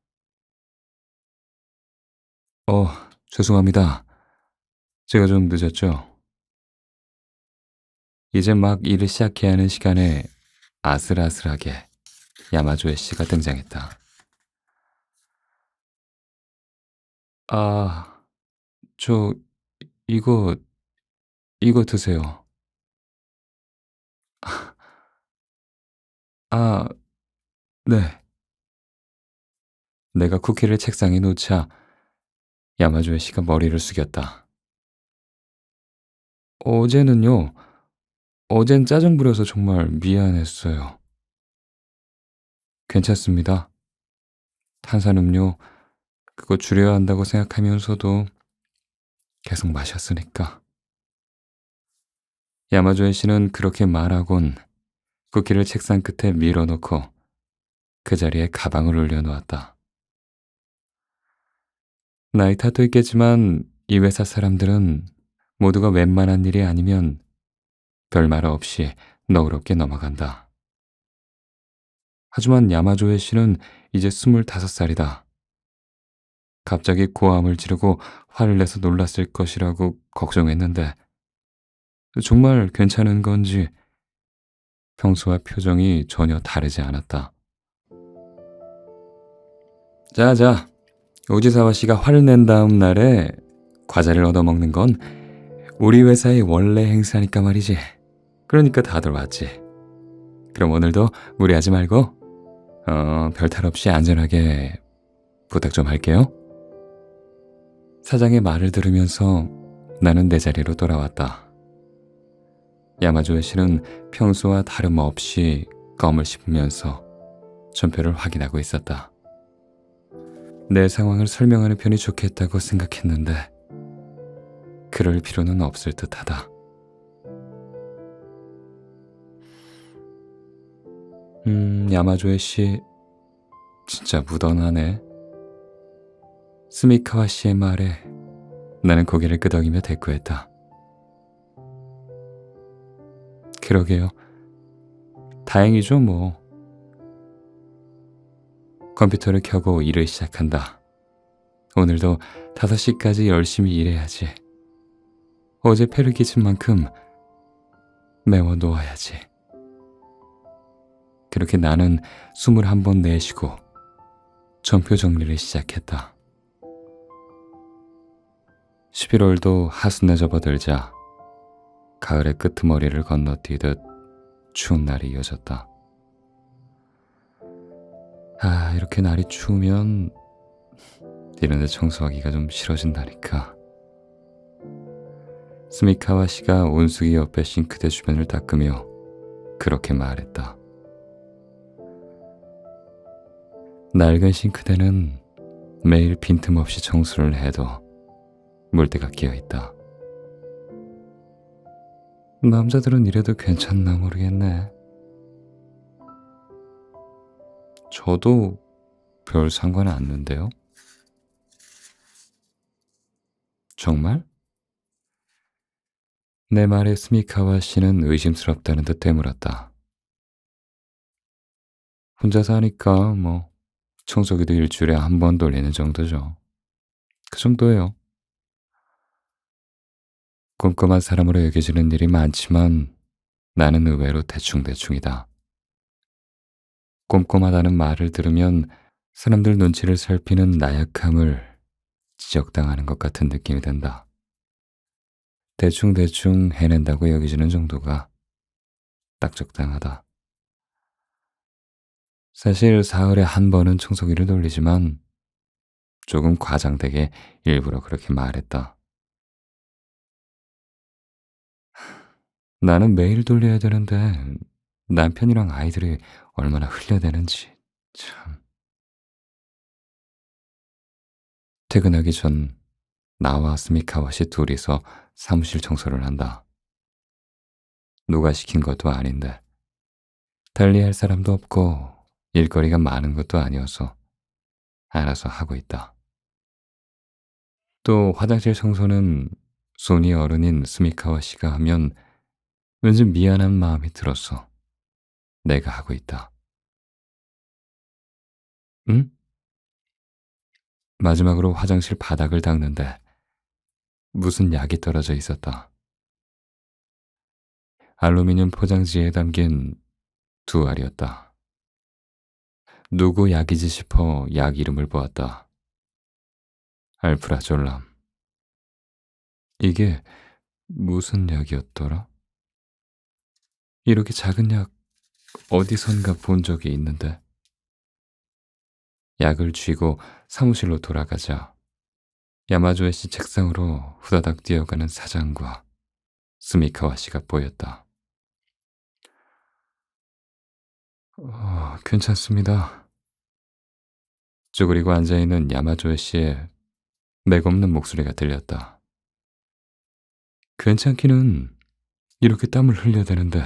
죄송합니다. 제가 좀 늦었죠? 이제 막 일을 시작해야 하는 시간에 아슬아슬하게 야마조에 씨가 등장했다. 아, 저 이거 이거 드세요. 아, 네. 내가 쿠키를 책상에 놓자 야마조에 씨가 머리를 숙였다. 어제는요. 어젠 짜증 부려서 정말 미안했어요. 괜찮습니다. 탄산음료 그거 줄여야 한다고 생각하면서도 계속 마셨으니까. 야마조에 씨는 그렇게 말하곤 쿠키를 책상 끝에 밀어놓고 그 자리에 가방을 올려놓았다. 나이 탓도 있겠지만 이 회사 사람들은 모두가 웬만한 일이 아니면 별말 없이 너그럽게 넘어간다. 하지만 야마조에 씨는 이제 25살이다. 갑자기 고함을 지르고 화를 내서 놀랐을 것이라고 걱정했는데 정말 괜찮은 건지 평소와 표정이 전혀 다르지 않았다. 자자, 오지사와 씨가 화를 낸 다음 날에 과자를 얻어먹는 건 우리 회사의 원래 행사니까 말이지. 그러니까 다들 왔지. 그럼 오늘도 무리하지 말고 별탈 없이 안전하게 부탁 좀 할게요. 사장의 말을 들으면서 나는 내 자리로 돌아왔다. 야마조에 씨는 평소와 다름없이 껌을 씹으면서 전표를 확인하고 있었다. 내 상황을 설명하는 편이 좋겠다고 생각했는데 그럴 필요는 없을 듯하다. 야마조에 씨 진짜 무던하네. 스미카와 씨의 말에 나는 고개를 끄덕이며 대꾸했다. 그러게요. 다행이죠 뭐. 컴퓨터를 켜고 일을 시작한다. 오늘도 5시까지 열심히 일해야지. 어제 패를 끼친 만큼 메워 놓아야지. 그렇게 나는 21번 내쉬고 전표 정리를 시작했다. 11월도 하순에 접어들자 가을의 끄트머리를 건너뛰듯 추운 날이 이어졌다. 아, 이렇게 날이 추우면 이런데 청소하기가 좀 싫어진다니까. 스미카와 씨가 온수기 옆에 싱크대 주변을 닦으며 그렇게 말했다. 낡은 싱크대는 매일 빈틈없이 청소를 해도 물때가 끼어있다. 남자들은 이래도 괜찮나 모르겠네. 저도 별 상관 없는데요. 정말? 내 말에 스미카와 씨는 의심스럽다는 듯 되물었다. 혼자서 하니까 뭐 청소기도 일주일에 한 번 돌리는 정도죠. 그 정도예요. 꼼꼼한 사람으로 여겨지는 일이 많지만 나는 의외로 대충대충이다. 꼼꼼하다는 말을 들으면 사람들 눈치를 살피는 나약함을 지적당하는 것 같은 느낌이 든다. 대충대충 해낸다고 여겨지는 정도가 딱 적당하다. 사실 사흘에 한 번은 청소기를 돌리지만 조금 과장되게 일부러 그렇게 말했다. 나는 매일 돌려야 되는데 남편이랑 아이들이 얼마나 흘려대는지 참. 퇴근하기 전 나와 스미카와 씨 둘이서 사무실 청소를 한다. 누가 시킨 것도 아닌데 달리 할 사람도 없고 일거리가 많은 것도 아니어서 알아서 하고 있다. 또 화장실 청소는 손이 어른인 스미카와 씨가 하면 왠지 미안한 마음이 들어서 내가 하고 있다. 응? 마지막으로 화장실 바닥을 닦는데 무슨 약이 떨어져 있었다. 알루미늄 포장지에 담긴 두 알이었다. 누구 약이지 싶어 약 이름을 보았다. 알프라졸람. 이게 무슨 약이었더라? 이렇게 작은 약 어디선가 본 적이 있는데. 약을 쥐고 사무실로 돌아가자 야마조에 씨 책상으로 후다닥 뛰어가는 사장과 스미카와 씨가 보였다. 괜찮습니다. 쭈그리고 앉아있는 야마조에 씨의 맥없는 목소리가 들렸다. 괜찮기는 이렇게 땀을 흘려야 되는데.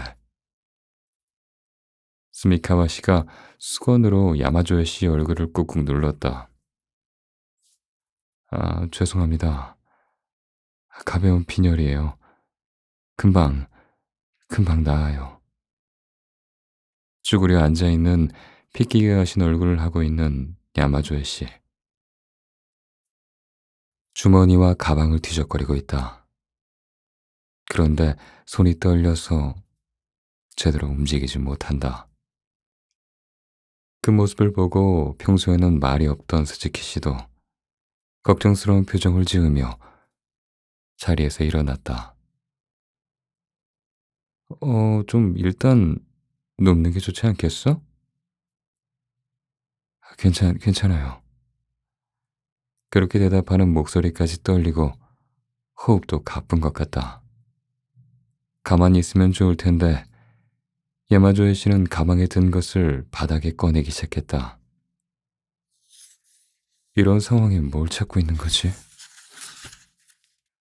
스미카와 씨가 수건으로 야마조에 씨의 얼굴을 꾹꾹 눌렀다. 아, 죄송합니다. 가벼운 빈혈이에요. 금방, 금방 나아요. 쭈그려 앉아있는 핏기가 가신 얼굴을 하고 있는 야마조에 씨. 주머니와 가방을 뒤적거리고 있다. 그런데 손이 떨려서 제대로 움직이지 못한다. 그 모습을 보고 평소에는 말이 없던 스즈키 씨도 걱정스러운 표정을 지으며 자리에서 일어났다. 좀 일단 눕는 게 좋지 않겠어? 괜찮아요. 그렇게 대답하는 목소리까지 떨리고 호흡도 가쁜 것 같다. 가만히 있으면 좋을 텐데 야마조에 씨는 가방에 든 것을 바닥에 꺼내기 시작했다. 이런 상황에 뭘 찾고 있는 거지?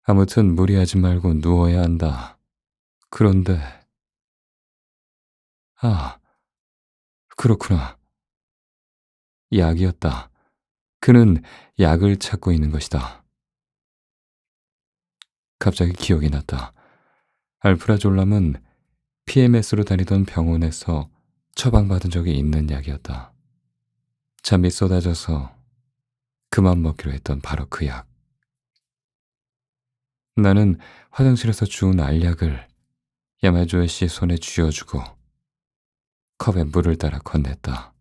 아무튼 무리하지 말고 누워야 한다. 그런데 아, 그렇구나. 약이었다. 그는 약을 찾고 있는 것이다. 갑자기 기억이 났다. 알프라졸람은 PMS로 다니던 병원에서 처방받은 적이 있는 약이었다. 잠이 쏟아져서 그만 먹기로 했던 바로 그 약. 나는 화장실에서 주운 알약을 야마조에 씨 손에 쥐어주고 컵에 물을 따라 건넸다.